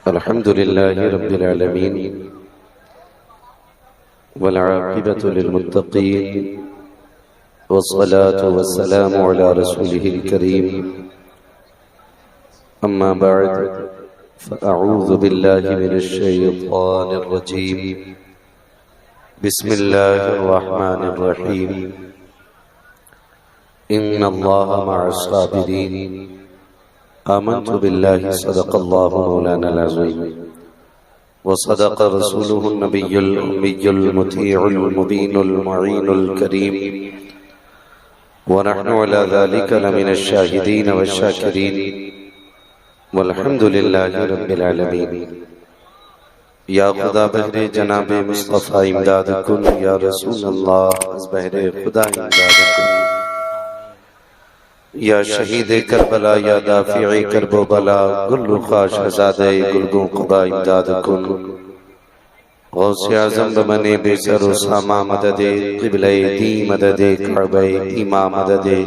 अल्हम्दुलिल्लाहि रब्बिल आलमीन वल आक़िबतु लिल मुत्तक़ीन वस्सलातु वस्सलामु अला रसूलिहिल करीम अम्मा बअद फ़अऊज़ु बिल्लाहि मिनश शैतानिर रजीम बिस्मिल्लाहिर रहमानिर रहीम इन्नल्लाहा मअस साबिरीन आमन्तु बिल्लाहि सदक़ल्लाहु मौलानल अज़ीम व सदक़ रसूलुहुन नबियुल उम्मियुल मुतीउल मुबीनुल मुईनुल करीम व नहनु अला ज़ालिका लमिनश शाहिदीन वश्शाकिरीन वल्हम्दुलिल्लाहि रब्बिल आलमीन। या खुदा बहरे जनाबे मुस्तफ़ा इमदाद कुन, या रसूल अल्लाह बहरे खुदा इमदाद कुन, या शहीद करबला या दाफ़िए करबो बला गुल्लु ख़ाश हज़ादे गुलगो खुदा इमदाद कुन। गौसे आज़म बमने बेसरो सामा मददे क़िबले दी मददे कअबे ईमा मददे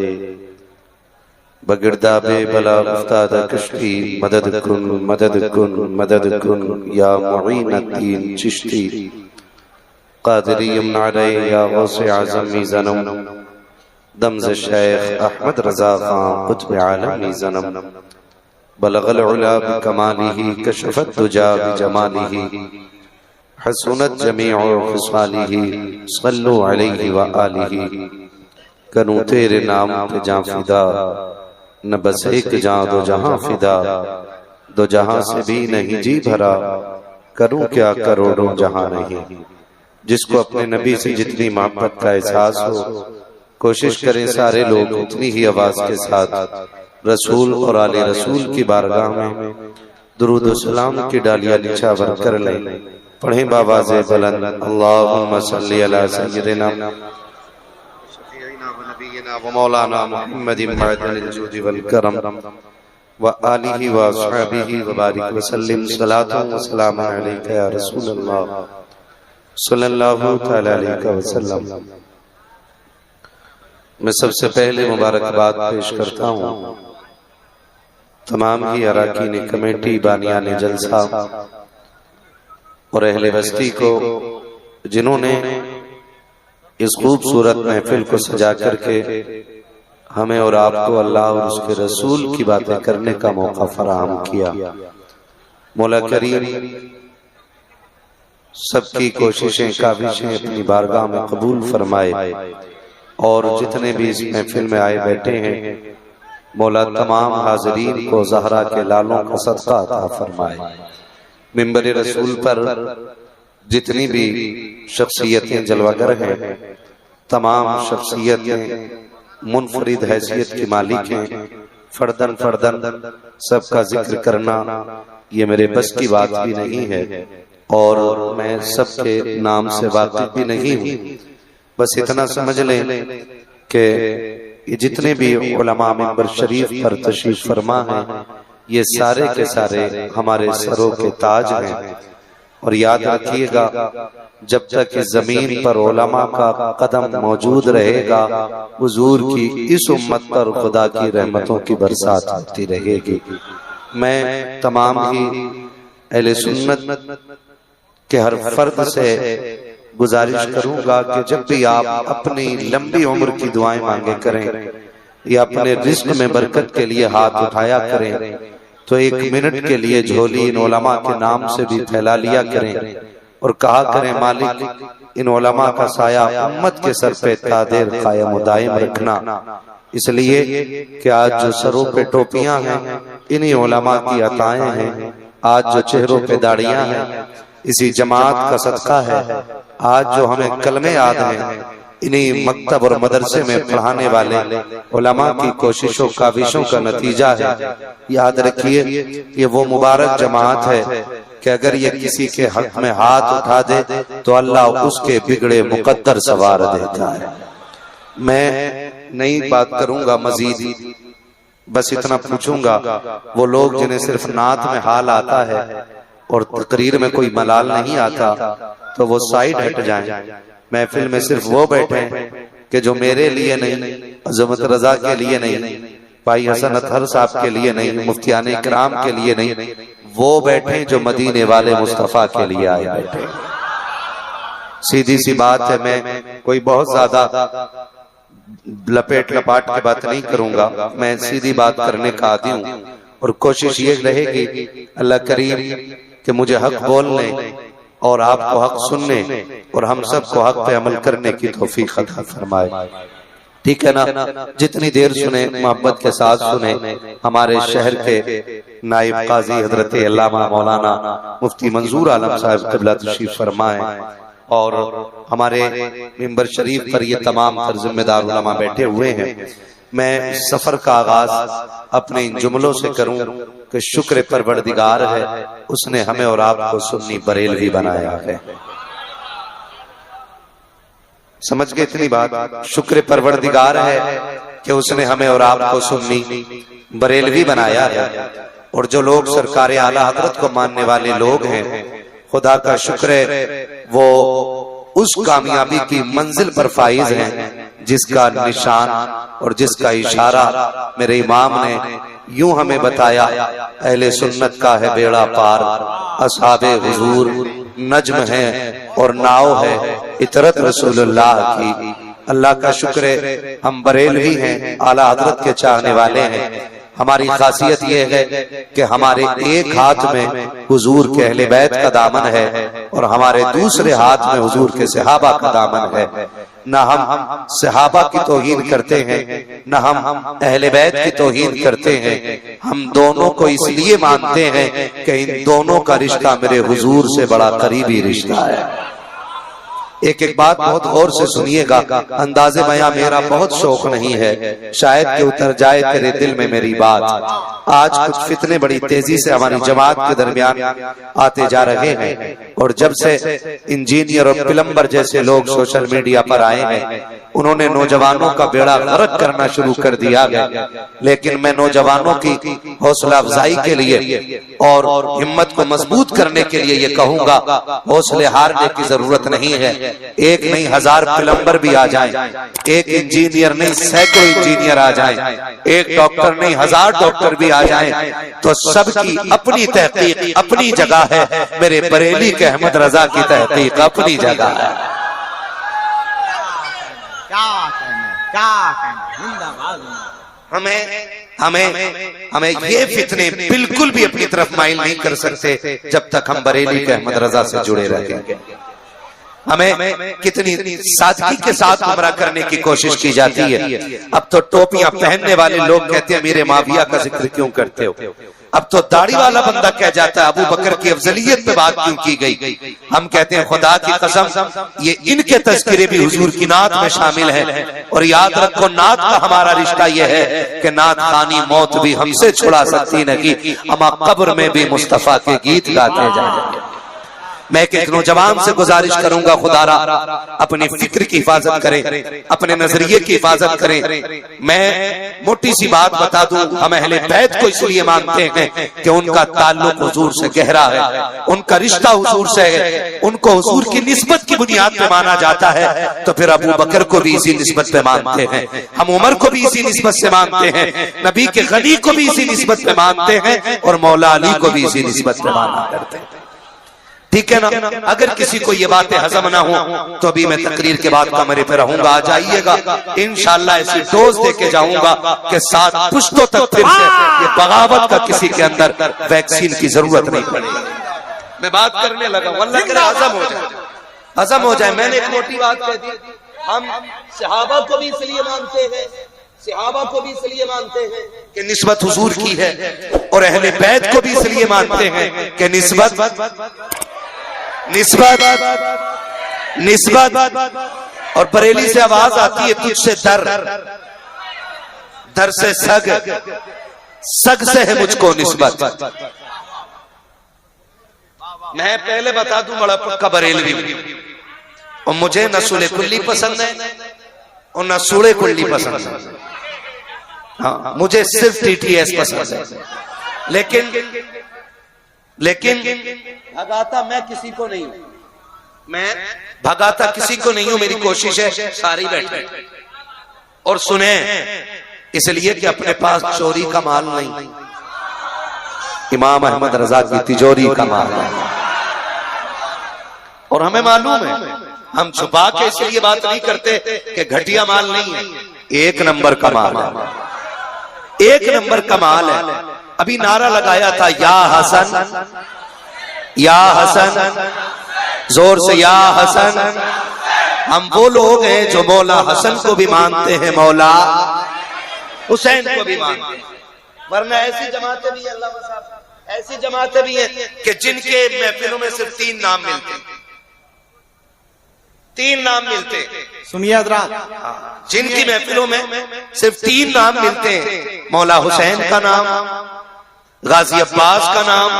बगिरदाबे बला उस्ताद कश्ती मदद कुन मदद कुन मदद कुन। या मुईनुद्दीन चिश्ती क़ादिरी यमनारे या गौसे आज़म मीज़नम दमज़ शेख अहमद रज़ा ख़ान क़ुत्ब आलम मीज़नम बलग़ल उला बिकमालिही कशफ़त दुजा बिजमालिही हसनत जमीउ ख़िसालिही सल्लु अलैहि व आलिही। करूं तेरे नाम पे जां फिदा, न बस एक जां दो जहां फिदा, दो जहां से भी नहीं जी भरा, करूं क्या करोड़ों जहां नहीं। जिसको अपने नबी से जितनी मोहब्बत का एहसास हो, कोशिश करें सारे लोग उतनी ही आवाज के साथ रसूल और आले रसूल की बारगाह में दुरूद व सलाम की डालियां निछावर कर लें। पढ़ें बावाज़े बुलंद अल्लाहुम्मा सल्ली अला सय्यिदिना व मौलाना मुहम्मदिन मअदनिल जूदि वल करम व आलिहि व अस्हाबिहि व बारिक व सल्लिम सलातन व सलामन अलैका या रसूल अल्लाह सल्लल्लाहु तआला अलैहि वसल्लम। मैं सबसे पहले मुबारकबाद पेश करता हूँ तमाम ही अराकीन कमेटी, बानियान जलसा और अहले बस्ती को, जिन्होंने इस खूबसूरत महफिल को सजा करके हमें और आपको अल्लाह और उसके रसूल की बातें करने का मौका फराहम किया। मौला करीम सबकी कोशिशें काविशें अपनी बारगाह में कबूल फरमाए और जितने भी इस महफिल में आए बैठे हैं, मौला तमाम हाज़रीन को ज़हरा के लालों का सदका अता फरमाए। मिंबर रसूल पर जितनी भी शख्सियतें जलवागर हैं, तमाम शख्सियतें मुनफरिद हैसियत की मालिक हैं, फर्दन फर्दन सबका जिक्र करना ये मेरे बस की बात भी नहीं है और मैं सबके नाम से वाकिफ भी नहीं हूँ। बस इतना समझ लें कि ये जितने भी उलमा मिंबर शरीफ पर तशरीफ फरमा हैं, ये सारे के सारे हमारे सरों के ताज हैं। और याद रखिएगा, जब तक इस जमीन पर उलमा का कदम मौजूद रहेगा, हुजूर की इस उम्मत पर खुदा की रहमतों की बरसात होती रहेगी। मैं तमाम ही अहले सुन्नत के हर फर्द से गुजारिश करूंगा कि जब भी आप अपनी लंबी उम्र की दुआएं मांगे करें या अपने रिज़्क में बरकत के लिए हाथ उठाया करें, तो एक मिनट के लिए झोली इन उलमा के नाम से भी फैला लिया करें और कहा करें, मालिक इन उलमा का साया उम्मत के सर पे इतना देर कायम दायम रखना। इसलिए कि आज जो सरों पे टोपियां हैं, इन्हीं उलमा की अताएं हैं। आज जो चेहरों पे दाढ़ियां हैं, इसी जमात का सदका है। आज जो हमें कलमे याद हैं, इन्हीं मकतब और मदरसे में पढ़ाने वाले उलमा की कोशिशों काविशों का नतीजा है। याद रखिए, ये वो मुबारक जमात है कि अगर ये किसी के हक में हाथ उठा दे तो अल्लाह उसके बिगड़े मुकद्दर सवार देता है। मैं नई बात करूंगा मजीद, बस इतना पूछूंगा, वो लोग जिन्हें सिर्फ नात में हाल आता है और तकरीर में कोई मलाल नहीं आता, तो वो साइड हट जाएं। महफिल में सिर्फ वो बैठे कि जो मेरे लिए नहीं, अज़मत रजा के लिए नहीं, भाई हसन अतहर साहब के लिए नहीं, मुफ्तियाने इकराम के लिए नहीं, वो बैठे जो मदीने वाले मुस्तफा के लिए आए बैठे। सीधी सी बात है, मैं कोई बहुत ज्यादा लपेट लपाट के बात नहीं करूंगा, मैं सीधी बात करने का आदी हूँ और कोशिश ये रहेगी अल्लाह करीम कि मुझे हक बोलने और आपको हक सुनने और हम सबको हक पे अमल करने की तौफीक अता फरमाए। ठीक है ना? जितनी देर सुने मोहब्बत के साथ सुने। हमारे शहर के नाइब काजी हजरत अल्लामा मौलाना मुफ्ती मंजूर आलम साहब क़िबला तशरीफ फरमाए और हमारे मिंबर शरीफ पर ये तमाम जिम्मेदार उलमा बैठे हुए हैं। मैं सफर का आगाज अपने इन जुमलों से करूं कि शुक्र परवरदिगार है, उसने हमें और आपको सुन्नी बरेलवी बनाया है। समझ गए इतनी बात? शुक्र परवरदिगार है कि उसने हमें और आपको सुन्नी बरेलवी बनाया है। और जो लोग सरकार आला हजरत को मानने वाले लोग हैं, खुदा का शुक्र है वो उस कामयाबी की मंजिल पर फाइज हैं जिसका निशान और जिसका इशारा मेरे इमाम ने यूं हमें बताया, अहले सुन्नत का है बेड़ा पार, असहाबे हुजूर नज्म है और नाव है इतरत रसूलुल्लाह की। अल्लाह का शुक्र है हम बरेलवी हैं, आला हजरत के चाहने वाले हैं। हमारी खासियत यह है कि हमारे एक हाथ में हुजूर के अहले बैत का दामन है और हमारे दूसरे हाथ में हुजूर के सहाबा का दामन है। न हम सहाबा की तौहीन करते हैं, न हम अहले बैत की तौहीन करते हैं। हम दोनों को इसलिए मानते हैं कि इन दोनों का रिश्ता मेरे हुजूर से बड़ा करीबी रिश्ता है। एक एक बात बहुत गौर से सुनिएगा, अंदाजे बयां मेरा बहुत शौक नहीं है, शायद कि उतर जाए तेरे दिल में मेरी बात। आज कुछ फितने बड़ी तेजी से हमारी जमात के दरमियान आते जा रहे हैं और जब से इंजीनियर और प्लम्बर जैसे लोग सोशल मीडिया पर आए हैं, उन्होंने नौजवानों का बेड़ा गर्क करना शुरू कर दिया है। लेकिन मैं नौजवानों की हौसला अफजाई के लिए और हिम्मत को मजबूत करने के लिए ये कहूंगा, हौसले हारने की जरूरत नहीं है। एक नहीं 1000 प्लम्बर भी आ जाएं, एक इंजीनियर नहीं सैकड़ों इंजीनियर आ जाएं, एक डॉक्टर नहीं 1000 डॉक्टर भी आ जाएं, तो सबकी अपनी तहकीक अपनी जगह है। मेरे बरेली के अहमद रजा की तहकीक अपनी जगह है। हमें ये फितने बिल्कुल भी अपनी तरफ माइल नहीं कर सकते जब तक हम बरेली के अहमद रजा से जुड़े रहेंगे। हमें कितनी सादगी के साथ उम्रा करने की कोशिश की जाती है। अब तो टोपियां पहनने वाले लोग कहते हैं मेरे माविया का जिक्र क्यों करते हो। अब तो दाढ़ी वाला बंदा कह जाता है अबू बकर की अफजलियत पे बात क्यों की गई। हम कहते हैं खुदा की कसम ये इनके तज़किरे भी हुजूर की नात में शामिल है। और याद रखो नात का हमारा रिश्ता यह है कि नात खानी मौत भी हमसे छुड़ा सकती नहीं, हम कब्र में भी मुस्तफा के गीत गाते जाएंगे। मैं एक नौजवान से गुजारिश करूंगा, खुदारा अपनी फिक्र की हिफाजत करें, अपने नजरिए की हिफाजत करें। मैं मोटी सी बात बता दूं, हम अहले बैत को इसलिए मानते हैं कि उनका ताल्लुक हुजूर से गहरा है, उनका रिश्ता हुजूर से है, उनको हुजूर की निस्बत की बुनियाद पे माना जाता है। तो फिर अबू बकर को भी इसी निस्बत पे मानते हैं, हम उमर को भी इसी निस्बत से मानते हैं, नबी के गनी को भी इसी निस्बत पे मानते हैं और मौला अली को भी इसी निस्बत पे माना करते हैं। ठीक है ना? अगर किसी को ये बातें हजम ना हो तो अभी मैं तकरीर के बाद कमरे पे रहूंगा, आ जाइएगा, इंशाल्लाह ऐसी डोज दे के जाऊंगा कि 7 पुश्तों तक फिर से ये बगावत का किसी के अंदर वैक्सीन की जरूरत नहीं पड़ेगी। मैं बात करने लगा, वल्लाह करे हजम हो जाए, हजम हो जाए। मैंने एक मोटी बात कह दी, हम सहाबा को भी इसलिए मानते हैं, सहाबा को भी इसलिए मानते हैं कि निस्बत हुजूर की है, और अहले बैत को भी इसलिए मानते हैं कि निस्बत और बरेली से आवाज आती है तुझसे दर, दर से सग, सग से है मुझको निस्बत। मैं पहले बता दूं बड़ा पक्का बरेलवी, और मुझे न सूले कुल्ली पसंद है और न सूले कुल्ली पसंद है। हाँ, मुझे सिर्फ टीटीएस पसंद है। लेकिन भगाता मैं किसी को नहीं हूं, मैं भगाता किसी को नहीं हूं। मेरी कोशिश है सारी बैठे और सुने, इसलिए कि अपने पास चोरी का माल नहीं, इमाम अहमद रजा की तिजोरी का माल है। और हमें मालूम है, हम छुपा के इसलिए बात नहीं करते कि घटिया माल नहीं है, एक नंबर का माल है, एक नंबर का माल है। अभी नारा लगाया था या हसन, या हसन, जोर से या हसन। हम वो लोग हैं जो मौला हसन को भी मानते हैं, मौला हुसैन को भी मानते हैं। वरना ऐसी जमातें भी, अल्लाह साहब, ऐसी जमातें भी हैं कि जिनके महफिलों में सिर्फ 3 नाम मिलते हैं, 3 नाम मिलते हैं। सुनिए हज़रात, जिनकी महफिलों में सिर्फ 3 नाम मिलते हैं, मौला हुसैन का नाम, गाजी अब्बास का नाम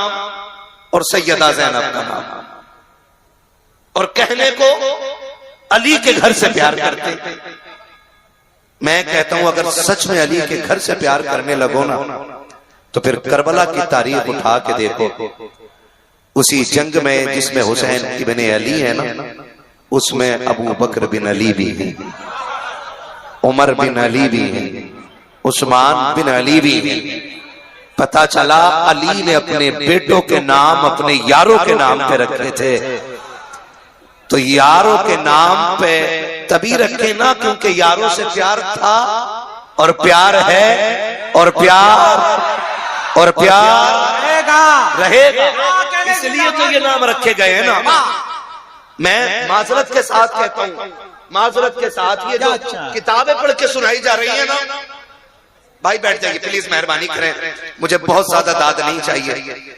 और सैयदा ज़ैनब का नाम। और कहने को अली के घर से प्यार करते। मैं कहता हूं अगर सच में अली के घर से प्यार करने लगो ना, तो फिर करबला की तारीख उठा के देखो। उसी जंग में जिसमें हुसैन इब्ने अली है ना, उसमें अबू बकर बिन अली भी है, उमर बिन अली भी है, उस्मान बिन अली भी है। पता चला अली ने अपने बेटों के नाम अपने यारों के नाम पे रखे थे। तो यारों के नाम पे तभी रखे ना क्योंकि यारों से प्यार था, और प्यार है, और प्यार रहेगा, इसलिए तो ये नाम रखे गए हैं ना। मैं माजरत के साथ कहता हूँ, माजरत के साथ, ये जो किताबें पढ़ के सुनाई जा रही है ना, भाई बैठ जाइए प्लीज, मेहरबानी करें, मुझे बहुत ज्यादा दाद नहीं चाहिए।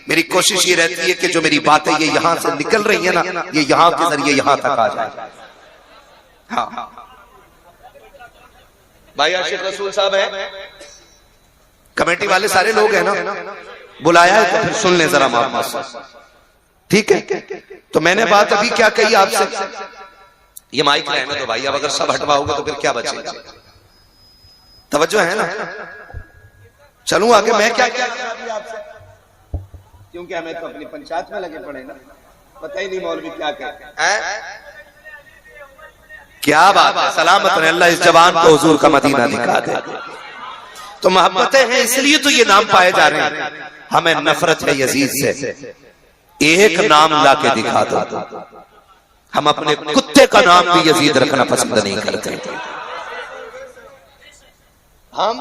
मेरी कोशिश ये रहती है कि जो मेरी बातें ये यहां से निकल रही है ना, ये यहां के जरिए यहां तक आ जाए। हाँ भाई आशिक रसूल साहब है, कमेटी वाले सारे लोग हैं ना, बुलाया है तो फिर सुन ले जरा माफ, ठीक है। तो मैंने बात अभी क्या कही आपसे, ये माइक रहने दो भाई, अब अगर सब हटवाओगे तो फिर क्या बचेगा? तवज्जो है ना? चलूं आगे, मैं क्या क्या अभी आपसे, क्योंकि हमें तो अपनी पंचायत में लगे पड़े ना, पता ही नहीं मौलवी क्या कहते हैं। क्या बात है, सलामत रहे, अल्लाह इस जवान को हुजूर का मदीना दिखा दे। तो मोहब्बतें हैं, इसलिए तो ये नाम पाए जा रहे हैं। हमें नफरत है यजीद से, एक नाम ला के दिखा दो। हम अपने कुत्ते का नाम भी यजीद रखना पसंद नहीं करते। हम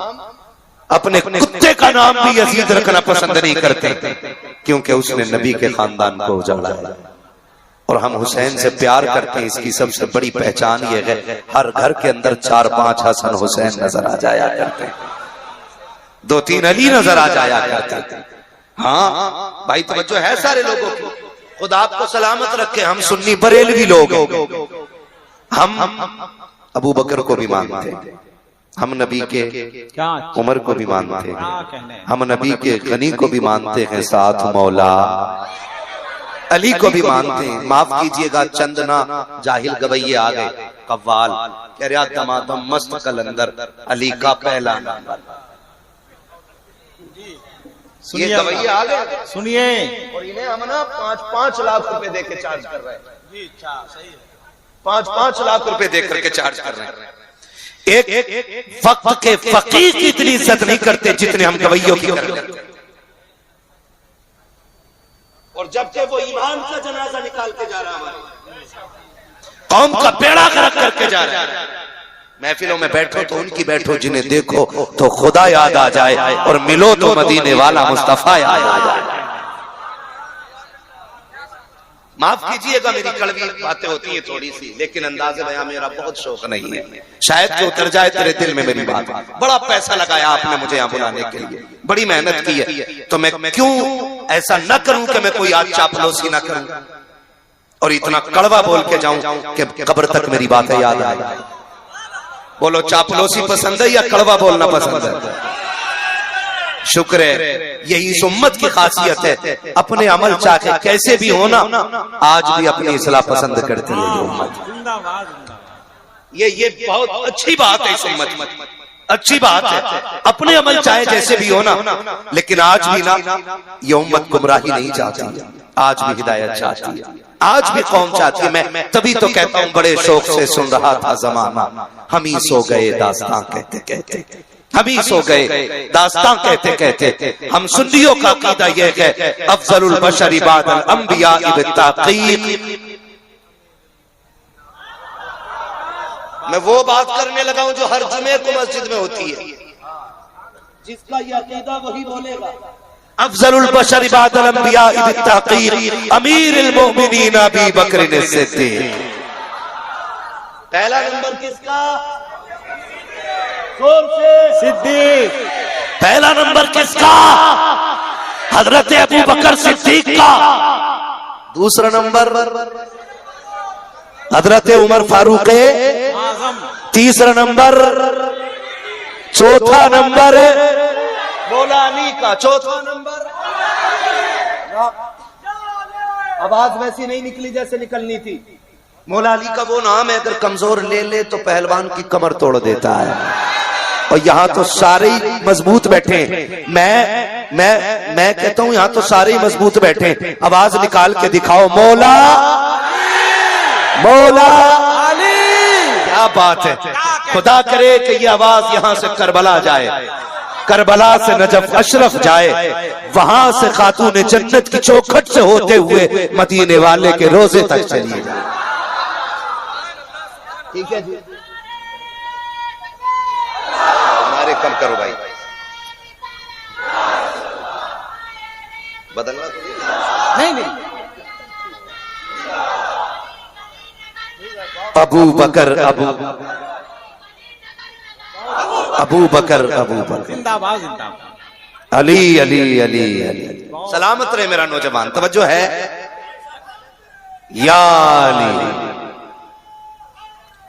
अपने कुत्ते का नाम भी यजीद रखना पसंद नहीं करते, क्योंकि उसने नबी के खानदान को उजाड़ा है। और हम हुसैन से प्यार करते हैं, इसकी सबसे बड़ी पहचान ये है, हर घर के अंदर 4-5 हसन हुसैन नजर आ जाया करते हैं, 2-3 अली नजर आ जाया करते हैं। हाँ भाई तवज्जो है सारे लोगों की, खुदा आपको सलामत रखे। हम सुन्नी बरेलवी लोग, हम अबू बकर को भी मानते हैं, हम नबी के उमर को भी मानते हैं, हम नबी के गनी को भी मानते हैं, साथ मौला अली को भी मानते हैं। माफ कीजिएगा, चंद ना जाहिल गवैये आ गए, कव्वाल कह रहा दमादम मस्त कलंदर अली का पहला नंबर। ये गवैये आ गए, सुनिए, और इन्हें हम ना 5-5 लाख रुपए दे के चार्ज कर रहे हैं, 5-5 लाख रुपए दे करके चार्ज कर रहे हैं। एक वक्त के फकीर की इतनी इज्जत नहीं करते जितने हम गवैयों की करते हैं। और जबकि वो ईमान का जनाजा निकाल के जा रहा है, हमारे कौम का बेड़ा गर्क करके जा रहा है। महफिलों में बैठो तो उनकी बैठो जिन्हें देखो तो खुदा याद आ जाए, और मिलो तो मदीने वाला मुस्तफा याद आ जाए। माफ कीजिएगा मेरी कड़वी बातें होती है थोड़ी सी, लेकिन अंदाज़े बयां मेरा बहुत शौक नहीं है, शायद कि उतर जाए तेरे दिल में मेरी बात। बड़ा पैसा लगाया आपने मुझे यहाँ बुलाने के लिए, बड़ी मेहनत की है, तो मैं क्यों ऐसा न करूं कि मैं कोई आज चापलूसी न करूं और इतना कड़वा बोल के जाऊं कि कब्र तक मेरी बातें याद आ जाए। बोलो चापलूसी पसंद है या कड़वा बोलना पसंद है? शुक्र है, यही इस उम्मत की खासियत है, अपने अमल चाहे कैसे भी होना, आज भी अपनी इस्लाह पसंद करती है ये उम्मत। ये बहुत अच्छी बात है, इस उम्मत में अच्छी बात है, अपने अमल चाहे जैसे भी होना, लेकिन आज भी ना ये उम्मत गुमराही नहीं चाहती, आज भी हिदायत चाहती है, आज भी कौम चाहती है। मैं तभी तो कहता हूँ बड़े शौक से सुन रहा था जमाना, हम ही सो गए दास्तां कहते कहते, हमीस हो गए। दास्तां कहते कहते हम सुन्नियों का अकीदा यह है अफजलुल बशर बादल अंबिया बित्तहक़ीक़। मैं वो बात करने लगा हूं जो हर जुमे को मस्जिद में होती है, जिसका ये अकीदा वही बोलेगा। अफजलुल बशर बादल अंबिया बित्तहक़ीक़ अमीरुल मोमिनीन अबू बकर सिद्दीक़। पहला नंबर किसका? सिद्दीक। पहला नंबर किसका? हजरत अबू बकर सिद्दीक का। दूसरा नंबर हजरत उमर फारूक आज़म। तीसरा नंबर, चौथा नंबर मौला अली का। चौथा नंबर, आवाज वैसी नहीं निकली जैसे निकलनी थी। मौला अली का वो नाम है अगर कमजोर ले ले तो पहलवान की कमर तोड़ देता है, और यहाँ तो सारे ही मजबूत बैठे हैं। मैं कहता हूँ यहाँ तो सारे ही मजबूत बैठे हैं। आवाज निकाल के दिखाओ, मौला मौला अली। क्या बात है। खुदा करे कि ये आवाज यहाँ से करबला जाए, करबला से नजफ अशरफ जाए, वहां से खातून जन्नत की चौखट से होते हुए मदीने वाले के रोजे तक चली जाए। ठीक है जी, हमारे कम करो भाई, बदलना तो नहीं। अबू बकर अबू बकर जिंदाबाद जिंदाबाद। अली अली अली अली। सलामत रहे मेरा नौजवान, तवज्जो है। या अली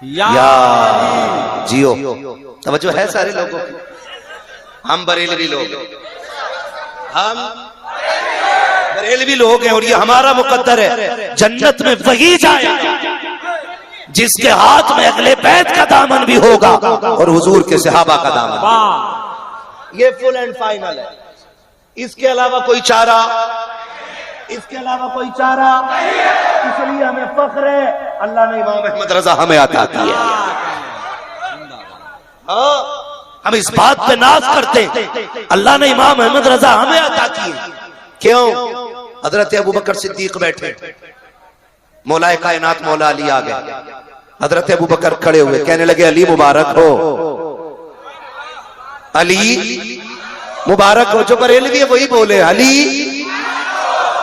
या जियो, तवज्जो है सारे लोगों की। हम बरेलवी लोग, हम बरेलवी लोग हैं और ये हमारा मुकद्दर है। जन्नत में वही जाएगा जिसके हाथ में अगले बैत का दामन भी होगा और हुजूर के सहाबा का दामन। ये फुल एंड फाइनल है। इसके अलावा कोई चारा, इसके अलावा कोई चारा। इसलिए हमें फख्र है अल्लाह ने इमाम अहमद रजा हमें अता की है। हम इस बात पे नाज करते हैं अल्लाह ने इमाम अहमद रजा हमें अता की है। क्यों? हजरत अबू बकर सिद्दीक बैठे, मौलाए कायनात मौला अली आ गए। हजरत अबू बकर खड़े हुए, कहने लगे अली मुबारक हो, अली मुबारक हो। जो बरेलवी है वही बोले अली।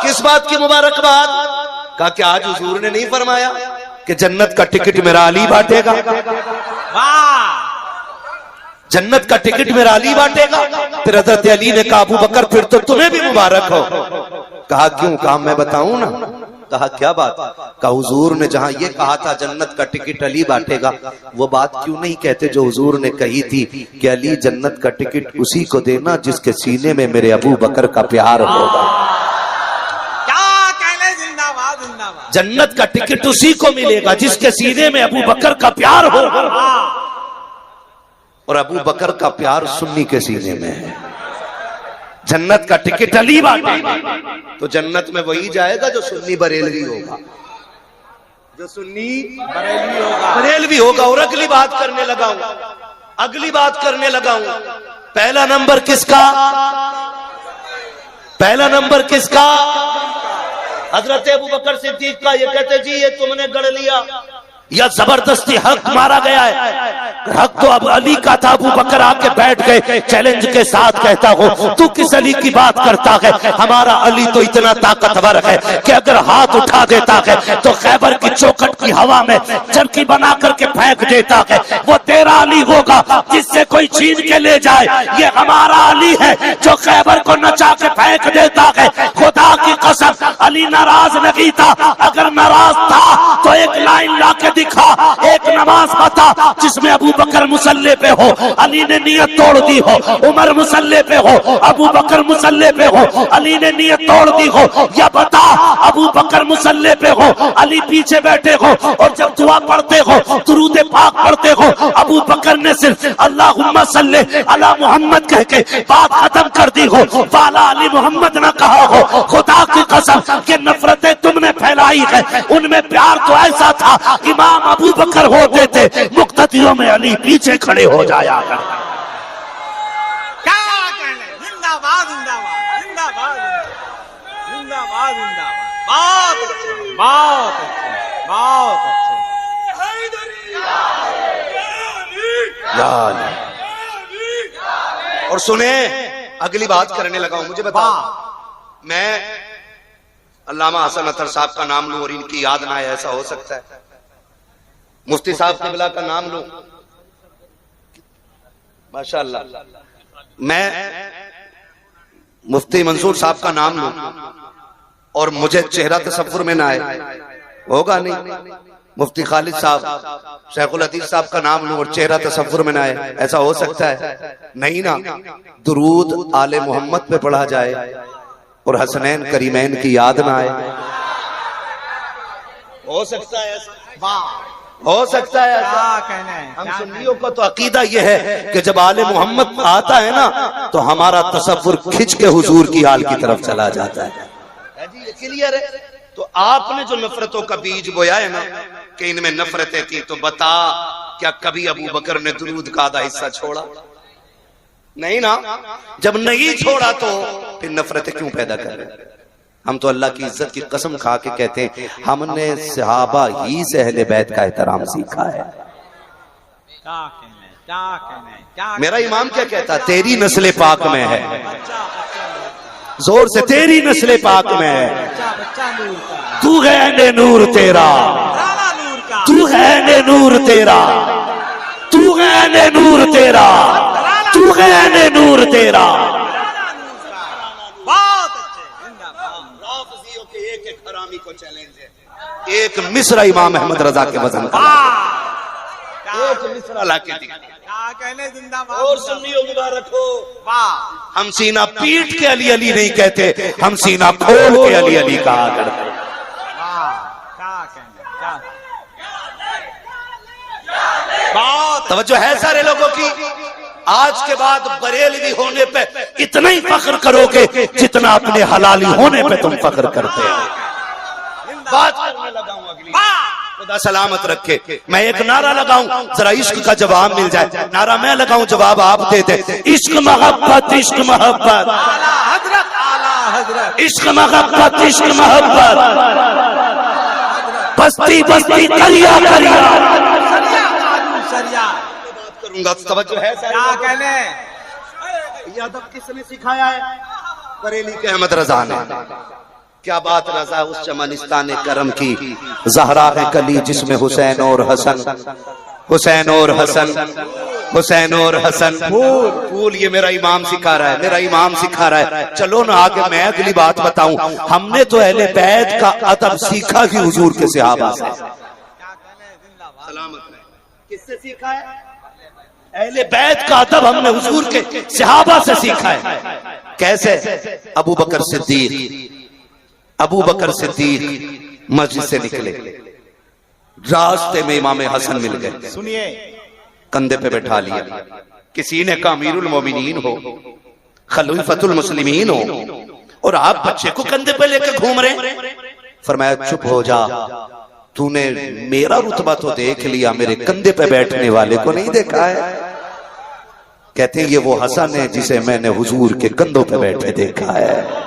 किस बात की मुबारकबाद? कहा कि आज हुजूर ने नहीं फरमाया कि जन्नत का टिकट मेरा अली बांटेगा। जन्नत का टिकट मेरा अली बांटेगा। फिर हजरत अली ने कहा अबू बकर फिर तो तुम्हें भी मुबारक हो। कहा क्यों? कहा मैं बताऊं ना। कहा क्या बात? कहा हुजूर ने जहां ये कहा था जन्नत का टिकट अली बांटेगा, वो बात क्यों नहीं कहते जो हुजूर ने कही थी कि अली जन्नत का टिकट उसी को देना जिसके सीने में मेरे अबू बकर का प्यार होगा। जन्नत का टिकट उसी को मिलेगा जिसके सीने में अबू बकर का प्यार होगा, और अबू बकर का प्यार सुन्नी के सीने में है। जन्नत का टिकट अली बांटेगा तो जन्नत में वही जाएगा जो सुन्नी बरेलवी होगा, जो सुन्नी बरेलवी होगा। और अगली बात करने लगा हूं, अगली बात करने लगा हूं। पहला नंबर किसका? पहला नंबर किसका? हजरत अबू बकर सिद्दीक का। ये कहते जी ये तुमने गढ़ लिया या जबरदस्ती हक मारा गया है। हक तो अब अली का था। अबू बकर आके बैठ गए, चैलेंज के साथ कहता हो तू किस अली की बात करता है? हमारा अली तो इतना ताकतवर है कि अगर हाथ उठा देता है तो खैबर की चौखट की हवा में चरखी बना करके फेंक देता है। वो तेरा अली होगा जिससे कोई छीन के ले जाए। ये हमारा अली है जो खैबर को नचा के फेंक देता है। खुदा की कसम अली नाराज नहीं था। अगर नाराज था तो एक लाइन ला के दिखा, एक नमाज बता जिसमें अबू बकर मुसल्ले पे हो, अली ने नियत तोड़ दी हो। उमर मुसल्ले पे हो, अबू बकर मुसल्ले पे हो, अली ने नियत तोड़ दी हो। या बता अबू बकर मुसल्ले पे हो, अली पीछे बैठे हो, और जब दुआ पढ़ते हो दुरूद पाक पढ़ते हो अबू बकर ने सिर्फ अल्लाहुम्मा सल्ले अला मोहम्मद कह के बात खत्म कर दी हो, वाला अली मोहम्मद ना कहा हो। खुदा की कसम कि नफरतें तुमने फैलाई है, उनमें प्यार तो ऐसा था इमाम अबू बकर होते थे, मुक्तदियों में अली पीछे खड़े हो जाया करता। बहुत अच्छे, बहुत अच्छे, बहुत अच्छे। और सुने, अगली बात करने लगा हूं। मुझे बताओ, मैं अल्लामा हसन अतर साहब का नाम लूं और इनकी याद ना आए, ऐसा हो सकता है? मुफ्ती साहब किबला का नाम लूं, माशाअल्लाह, मैं मुफ्ती मंसूर साहब का नाम लूं और मुझे चेहरा तसव्वुर में ना आए, होगा नहीं। मुफ्ती खालिद साहब, शेखुल हदीस साहब का नाम लूं और चेहरा तसव्वुर में ना आए, ऐसा हो सकता है? नहीं ना। दुरूद आले मोहम्मद पे पढ़ा जाए और हसनैन करीमैन की याद ना आए, हो सकता है ऐसा? हो सकता है ऐसा? हम सुन्नियों का तो अकीदा यह है कि जब आले मोहम्मद आता है ना तो हमारा तसव्वुर खिंच के हुजूर की हाल की तरफ चला जाता है। जी ये क्लियर है। तो आपने जो नफरतों का बीज बोया है ना कि इनमें नफरतें थी, तो बता क्या कभी अबू बकर ने दुरूद का आधा हिस्सा छोड़ा? नहीं ना। जब नहीं छोड़ा तो फिर नफरतें क्यों पैदा कर रहे? हम तो अल्लाह की इज्जत की कसम खा के कहते हैं, हमने सहाबा ही से अहले बैत का एहतराम सीखा है। मेरा इमाम क्या कहता? तेरी नस्ल पाक में है, जोर से, तेरी नस्ल पाक में है। तू है ने नूर तेरा, तू है ने नूर तेरा, तू है ने नूर तेरा, तू है ने नूर तेरा। बहुत अच्छे। एक हरामी को चैलेंज है, एक मिसरा इमाम अहमद रजा के वजन का, एक मिसरा लाके दिखा। और सुन्नियों मुबारक हो, हम सीना पीट के अली अली नहीं कहते, हम सीना खोल के अली अली कहा करते। तवज्जो है सारे लोगों की? आज के बाद बरेलवी होने पे इतना ही फख्र करोगे जितना अपने हलाली होने पे तुम फख्र करते हो। बात करने लगा हूं अगली, खुदा सलामत रखे। मैं एक नारा लगाऊं, जरा इश्क का जवाब मिल जाए। नारा मैं लगाऊं, जवाब आप दे दे। इश्क मोहब्बत, इश्क मोहब्बत, इश्क मोहब्बत, इश्क मोहब्बत, बस्ती बस्ती करिया करिया। करूंगा तवज्जो है क्या कहने? ये अदब किसने सिखाया है? बरेली के अहमद रजा ने। क्या बात रजा, उस चमनिस्तान करम की ज़हरा है कली जिसमें हुसैन और हसन, हुसैन और हसन, हुसैन और हसन। फूल ये मेरा इमाम सिखा रहा है, मेरा इमाम सिखा रहा है। चलो ना आगे मैं अगली बात बताऊं। हमने तो अहले बैत का अदब सीखा ही हुजूर के सहाबा से। सलामत है। किससे सीखा है? अहले बैत का अदब हमने हुजूर के सहाबा से सीखा है। कैसे? अबू बकर सिद्दीक, अबू बकर सिद्दीक मस्जिद से निकले, रास्ते में इमाम हसन मिल गए। सुनिए, कंधे पे बैठा लिया। किसी ने कहा अमीरुल मोमिनीन हो, खलीफतुल मुस्लिमीन हो, और आप बच्चे को कंधे पे लेकर घूम रहे। फरमाया चुप हो जा, तूने मेरा रुतबा तो देख लिया, मेरे कंधे पे बैठने वाले को नहीं देखा है। कहते हैं ये वो हसन है जिसे मैंने हुजूर के कंधों पे बैठे देखा है।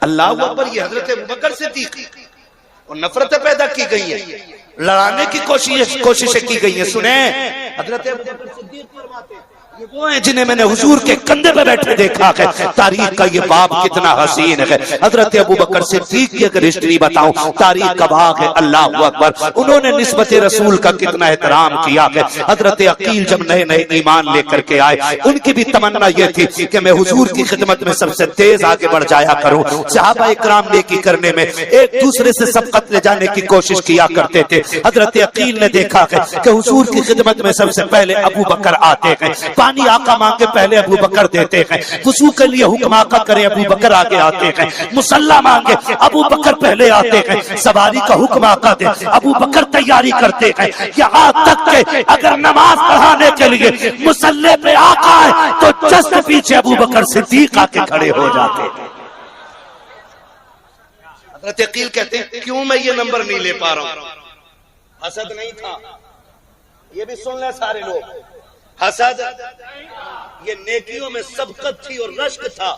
अल्लाह अकबर। ये हजरत अबू बकर सिद्दीक, और नफरतें पैदा की गई है, लड़ाने की कोशिशें की गई है। सुने, हजरत अबू बकर सिद्दीक फरमाते हैं ये वो हैं जिन्हें मैंने हुजूर के कंधे पे बैठे देखा है। तारीख का ये बाब कितना हसीन है। हजरत अबू बकर सिद्दीक की अगर हिस्ट्री बताऊं, तारीख का बाग है। अल्लाह अकबर। उन्होंने निस्बत रसूल का कितना एहतराम किया है। हजरत अकील जब नए नए ईमान लेकर के आए, उनकी भी तमन्ना ये थी कि मैं हुजूर की खिदमत में सबसे तेज आगे बढ़ जाया करूं। सहाबा इकराम नेकी करने में एक दूसरे से सबकत ले जाने की कोशिश किया करते थे। हजरत अकील ने देखा है कि हुजूर की खिदमत में सबसे पहले अबू बकर आते हैं। पानी आका मांगे पहले अबू बकर देते हैं। वुजू के लिए हुक्म आका करे अबू बकर आगे आते हैं। मुसल्ला मांगे अबू बकर पहले आते हैं। सवारी का हुक्म आका दे अबू बकर तैयारी करते हैं। यहाँ तक के अगर नमाज पढ़ाने के लिए मुसल्ले पे आका है तो जस्ट पीछे अबू बकर सिद्दीक आके खड़े हो जाते हैं। हज़रत अकील कहते हैं क्यों मैं ये नंबर नहीं ले पा रहा हूं? हसद नहीं था, ये भी सुन ले सारे लोग। हसद ये नेकियों में सबकत थी और रश्क था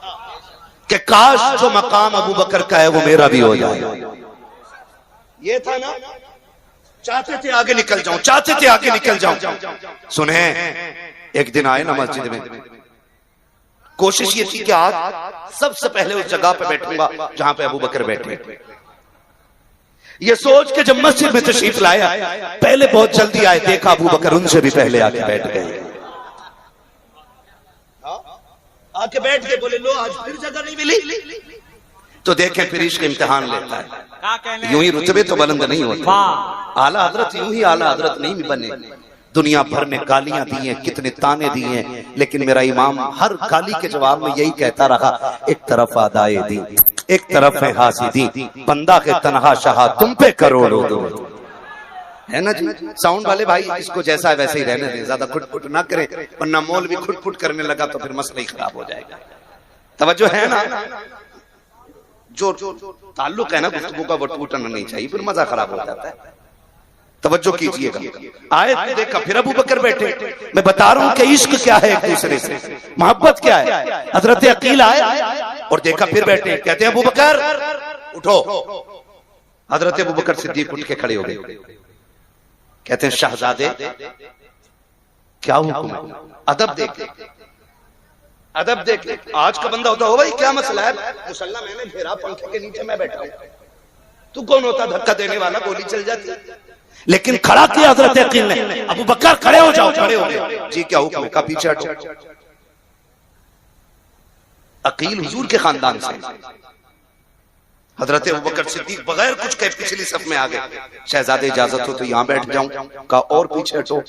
कि काश जो मकाम अबू बकर का है वो मेरा भी हो जाए। ये था ना, चाहते थे आगे निकल जाऊं, चाहते थे आगे निकल जाऊं। सुने, एक दिन आए ना मस्जिद में, कोशिश ये थी कि आज सबसे पहले उस जगह पे बैठूंगा जहां पे अबू बकर बैठे। ये सोच के जब मस्जिद में तशरीफ लाया, पहले बहुत जल्दी आए, देखा अबू बकर उनसे भी पहले आके बैठ गए। आके बैठ गए, बोले लो आज फिर जगह नहीं मिली। तो देखें फिर इश्क इम्तिहान लेता है। यूं ही रुतबे तो बुलंद नहीं होते, आला हजरत यूं ही आला हजरत नहीं बने। दुनिया भर ने गालियां दी हैं, कितने ताने दिए हैं, लेकिन मेरा इमाम हर गाली के जवाब में यही कहता रहा, एक तरफ आदाए दी, एक तरफ है हासिदी, बंदा के तनहा शाह तुम पे करोड़ों दो। है ना जी? साउंड वाले भाई इसको जैसा है वैसे ही रहने दें, ज्यादा खुटफुट ना करें, वरना मौल भी खुटफुट करने लगा तो फिर मसला ही खराब हो जाएगा। तवज्जो है ना? जो ताल्लुक है ना गुफ्तगू का, वो टूटना नहीं चाहिए, फिर मजा खराब हो जाता है। तवज्जो कीजिएगा। आए तो देखा फिर अबू बकर बैठे। मैं बता रहा हूं कि इश्क क्या है एक दूसरे से, मोहब्बत क्या है। हजरत अकील आए और देखा फिर बैठे, कहते हैं अबू बकर उठो। हजरत अबू बकर सिद्दीक उठ के खड़े हो गए, कहते हैं शहजादे क्या हुक्म है, अदब देख, अदब देख। आज का बंदा होता हो भाई क्या मसला है, मुसल्ला मैंने घेरा, पंखे के नीचे मैं बैठा हूं, तू कौन होता धक्का देने वाला, गोली चल जाती। लेकिन खड़ा किया हजरत अकील ने, अबू बकर खड़े हो जाओ। खड़े हो गए, जी क्या हुक्म है, का पीछे हटो। अकील हुजूर के खानदान से, हजरत अबू बकर सिद्दीक बगैर कुछ कहे पिछली सफ में आ गए। शहजादे इजाजत हो तो यहां बैठ जाऊं, का और पीछे हटो,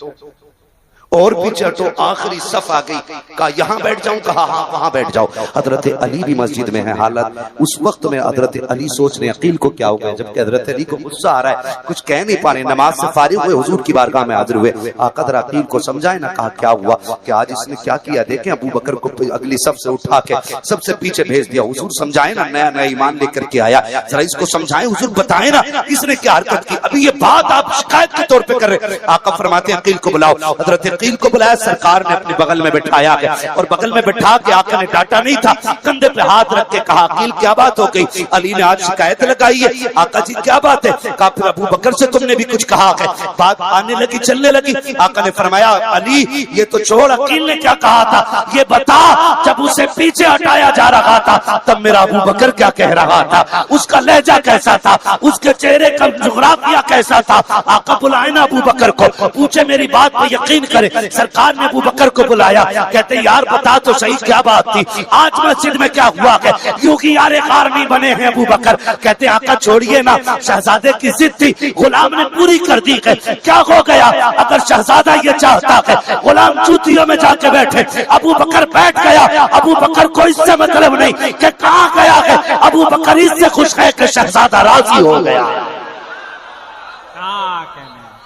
और पीछे हटो, आखिरी सफ आ गई, कहा यहां बैठ जाऊं, कहा हाँ वहां बैठ जाओ। हजरत अली भी मस्जिद में है हालत। उस वक्त में हजरत अली सोच रहे अकील को क्या हो गया, जबकि हजरत अली को गुस्सा आ रहा है, कुछ कह नहीं पा रहे। नमाज से फारिग हुए हुजूर की बारगाह में हाजिर हुए। आका जरा अकील को समझाए ना, कहा क्या हुआ कि आज इसने क्या किया। देखें अबू बकर को अगली सफ से उठा के सबसे पीछे भेज दिया। हुजूर समझाए ना, नया नया ईमान लेकर के आया, जरा इसको समझाएं हुजूर, बताएं ना इसने क्या हरकत की। अभी ये बात आप शिकायत के तौर पर कर रहे। आका फरमाते हैं अकील को बुलाओ। हजरत अकील को बुलाया, सरकार ने अपने बगल में बिठाया और बगल में बिठा के आका ने डांटा नहीं था, कंधे पे हाथ रख के कहा अकील क्या बात हो गई, अली ने आज शिकायत लगाई है। आका जी क्या बात है, कहा फिर अबू बकर से तुमने भी कुछ कहा है। बात आने लगी, चलने लगी। आका ने फरमाया अली ये तो छोड़, अकील ने क्या कहा था ये बता। जब उसे पीछे हटाया जा रहा था तब मेरा अबू बकर क्या कह रहा था, उसका लहजा कैसा था, उसके चेहरे का जुगराफिया कैसा था। आका बुलाए ना अबू बकर को, पूछे मेरी बात पर यकीन करे। सरकार ने अबू बकर को बुलाया, कहते यार बता तो सही क्या बात थी, आज मस्जिद में क्या हुआ है, क्योंकि यार कारनी बने हैं अबू बकर। कहते आका छोड़िए ना, शहजादे की जिद थी, गुलाम ने पूरी कर दी है, क्या हो गया। अगर शहजादा ये चाहता है गुलाम जूतियों में जाके बैठे, अबू बकर बैठ गया। अबू बकर को इससे मतलब नहीं कि कहाँ गया है, अबू बकर इससे खुश है कि शहजादा राजी हो गया।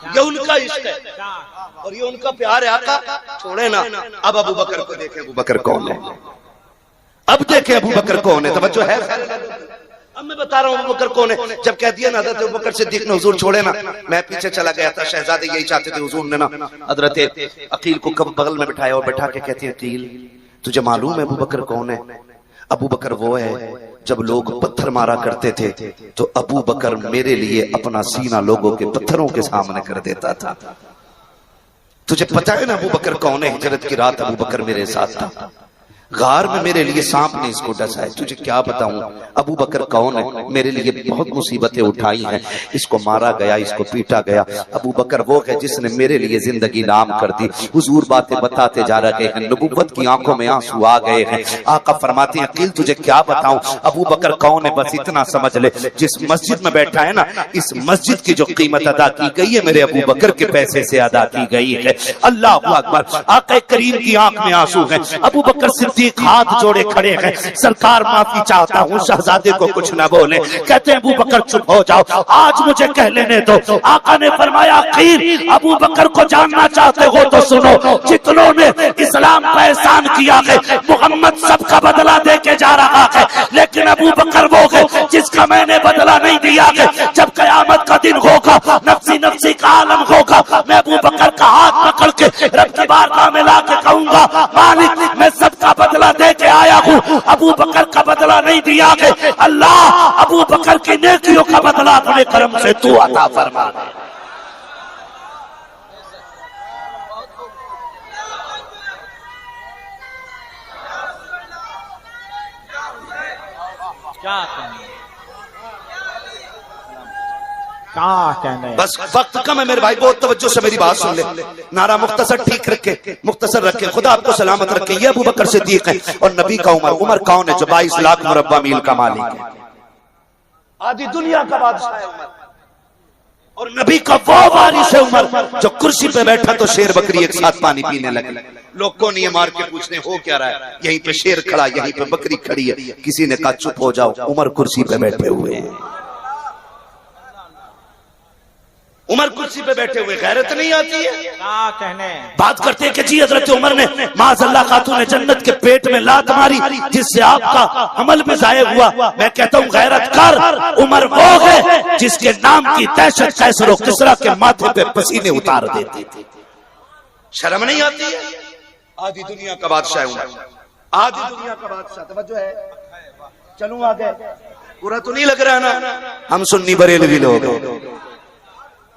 ये उनका इश्क है और ये उनका प्यार है। आका छोड़े ना। अब अबू बकर को देखें, अबू बकर कौन है, अब देखें अबू बकर कौन है। तवज्जो है, अब मैं बता रहा हूँ अबू बकर कौन है। जब कह दिया ना हजरत अबू बकर सिद्दीक ने हुजूर छोड़े ना, मैं पीछे चला गया था, शहजादे यही चाहते थे। हुजूर ने ना हजरत अकील को कब बगल में बिठाया और बैठा के कहते हैं अकील तुझे मालूम है अबू बकर कौन है। अबू बकर वो है जब लोग पत्थर मारा करते थे तो अबू बकर मेरे लिए अपना सीना लोगों के पत्थरों के सामने कर देता था। तुझे पता है ना अबू बकर कौन है। हिजरत की रात अबू बकर मेरे साथ था, गार में मेरे लिए सांप ने इसको डसा है। तुझे क्या बताऊं अबू बकर कौन है, मेरे लिए बहुत मुसीबतें उठाई हैं, इसको मारा गया, इसको पीटा गया। अबू बकर वो है जिसने मेरे लिए जिंदगी नाम कर दी। हुजूर बातें बताते जा रहे हैं, नबुव्वत की आंखों में आंसू आ गए हैं। आका फरमाते हैं अकील तुझे क्या बताऊं अबू बकर कौन है, बस इतना समझ ले, जिस मस्जिद में बैठा है ना, इस मस्जिद की जो कीमत अदा की गई है मेरे अबू बकर के पैसे से अदा की गई है। अल्लाह अकबर। आका करीम की आंख में आंसू है। अबू बकर हाथ जोड़े खड़े हैं, सरकार माफी चाहता हूँ, शहजादे को कुछ न बोले। कहते हैं अबू बकर चुप हो जाओ, आज मुझे कह लेने दो। आका ने फरमाया अकील अबू बकर को जानना चाहते हो तो सुनो, जितनों ने इस्लाम का एहसान किया है मोहम्मद सबका बदला दे के जा रहा है, लेकिन अबू बकर वो है जिसका मैंने बदला नहीं दिया है। जब कयामत का दिन होगा नफ्सी नफ्सी नफ्सी का आलम होगा, मैं अबू बकर का हाथ पकड़ के रब की बारगाह में ला के कहूंगा, मालिक मैं सबका बदला दे के आया हूँ, अबू बकर का बदला नहीं दिया है। अल्लाह अबू बकर की नेकियों का बदला अपने करम से तू अता फरमा। क्या कहने, बस वक्त कम है मेरे भाई, बहुत तवज्जो से मेरी बात सुन ले। नारा मुख्तसर ठीक रखे, मुख्तसर रखे, खुदा आपको सलामत रखे। ये अबू बकर सिद्दीक है और नबी का उमर। उमर कौन है? जो 22 लाख मुरब्बा मील का मालिक है, आधी दुनिया का बादशाह है उमर। और नबी का वो वारिस है उमर जो कुर्सी पे बैठा तो शेर बकरी एक साथ पानी पीने लगे। लोग को नहीं मार के पूछने हो क्या रहा है, यहीं पे शेर खड़ा, यहीं पे बकरी खड़ी है। किसी ने कहा चुप हो जाओ, उमर कुर्सी पे बैठे हुए हैं। उमर कुर्सी पे बैठे हुए, गैरत नहीं आती है? क्या कहने, बात करते हैं कि जी हजरत उमर ने माज़अल्लाह खातून जन्नत के पेट में लात मारी जिससे आपका अमल में जाया हुआ। मैं कहता हूँ गैरत कर, उमर वो है जिसके नाम की दहशत कैसर और किसरा के माथे पे पसीने उतार देती थी। शर्म नहीं आती है? आधी दुनिया का बादशाह है उमर, आधी दुनिया का बादशाह। तवज्जो है, चलूं आगे, पूरा तो नहीं लग रहा ना? हम सुन्नी बरेलवी लोग,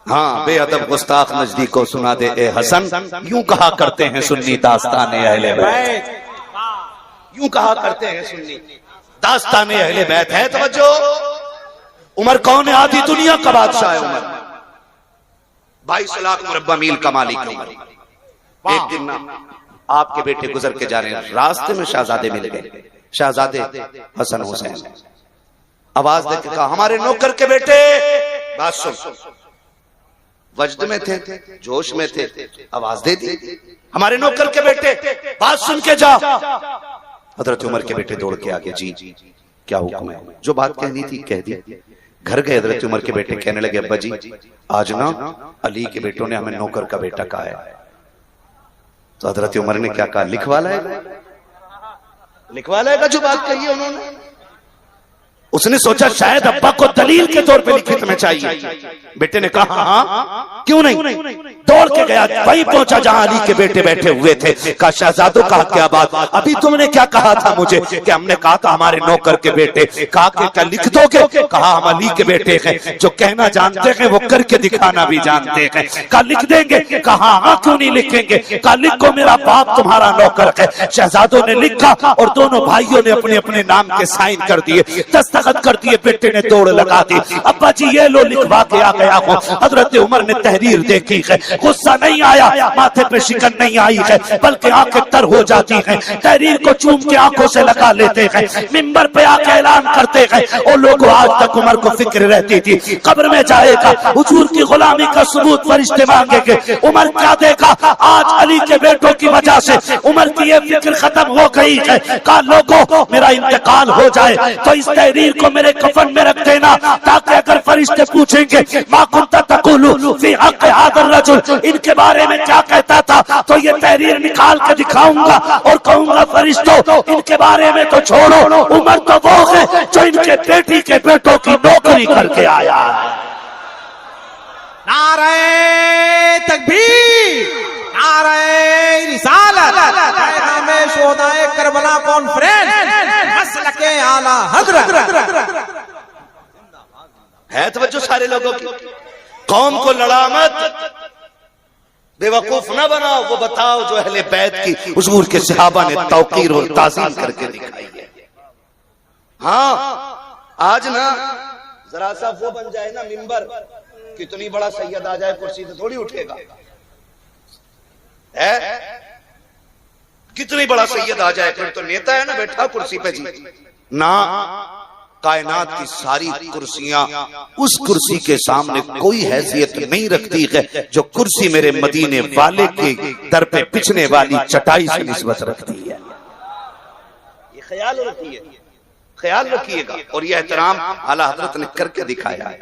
हाँ बेअदब गुस्ताख नजदीक को सुना दे ए हसन, यूं कहा करते हैं सुन्नी दास्तान अहले बैत, यूं कहा करते हैं सुन्नी दास्तान अहले बैत है। तवज्जो, उमर कौन है? आधी दुनिया का बादशाह है उमर, 22 लाख मुरब्बा मील का मालिक है उमर। एक दिन ना आपके बेटे गुजर के जा रहे हैं, रास्ते में शहजादे मिल गए, शहजादे हसन हुसैन। आवाज देके कहा हमारे नौकर के बेटे, बात सुन। वजद में थे, जोश में थे, आवाज दे दी हमारे नौकर के बेटे, बात सुन के जा। हजरत उमर के बेटे दौड़ के आगे, जी क्या हुक्म है? जो बात कहनी थी कह दी। घर गए, हजरत उमर के बेटे कहने लगे अब्बा जी आज ना अली के बेटों ने हमें नौकर का बेटा कहा है। तो हजरत उमर ने क्या कहा? लिखवा लाएगा, लिखवा लाएगा जो बात कही है उन्होंने। उसने सोचा शायद अब्बा को दलील के तौर पे लिखित में चाहिए। बेटे ने कहा हाँ क्यों नहीं। दौड़ के गया, वहीं पहुंचा जहां अली के बेटे बैठे हुए थे। कहा शहजादों कहा क्या बात, अभी तुमने क्या कहा था मुझे? कि हमने कहा था हमारे नौकर के बेटे। कहा कि क्या लिख दोगे? कहा हम अली के बेटे हैं, जो कहना जानते हैं वो करके दिखाना भी जानते हैं। कहा लिख देंगे? कहा हाँ क्यों नहीं लिखेंगे। कहा लिखो मेरा बाप तुम्हारा नौकर है। शहजादों ने लिखा और दोनों भाइयों ने अपने अपने नाम के साइन कर दिए, दस्तखत कर दिए। बेटे ने दौड़ लगा दी, अब्बा जी ये लो लिखवा के आ गया हूँ। हजरत उमर ने तहरीर देखी है, गुस्सा नहीं आया, माथे पे शिकन नहीं आई है, बल्कि आंखें तर हो जाती हैं। तहरीर को चूम के आंखों से लगा लेते हैं, मिंबर पे आके ऐलान करते हैं। और लोगों आज तक उमर को फिक्र रहती थी कब्र में जाएगा, हुजूर की गुलामी का सबूत फरिश्ते मांगेंगे। उमर क्या देखा? आज अली के बेटों की वजह से उमर की ये फिक्र खत्म हो गई है। कहा लोगों मेरा इंतकाल हो जाए तो इस तहरीर को मेरे कफन में रख देना, ताकि अगर फरिश्ते पूछेंगे मा कुंता तकुलु फी हक़ हाज़ा रजुल, इनके बारे में क्या कहता था, तो ये तहरीर निकाल के दिखाऊंगा और कहूंगा फरिश्तों इनके बारे में तो छोड़ो, उमर तो वो है जो इनके बेटी के बेटों की नौकरी करके आया। नारे तकबीर, नारे रिसालत, पैगामे शोहदाए करबला कॉन्फ्रेंस, मसलके आला हज़रत है। तवज्जो सारे लोगों की, कौम को लड़ा मत, बेवकूफ ना बनाओ, वो बताओ जो अहले बैत की हुजूर के सहाबा ने तौकीर और ताज़ीम करके दिखाई है। हाँ आज ना जरा सा वो बन जाए ना मिंबर, कितनी बड़ा सैयद आ जाए कुर्सी से थोड़ी उठेगा है, कितनी बड़ा सैयद आ जाए फिर तो नेता है ना बैठा कुर्सी पे जी ना। कायनात की सारी कुर्सियां उस कुर्सी के सामने कोई हैसियत नहीं रखती है जो कुर्सी मेरे मदीने वाले के दर पे पिछने वाली चटाई से निस्बत रखती है। ये ख्याल रखिए, ख्याल रखिएगा। और यह एहतराम आला हजरत ने करके दिखाया,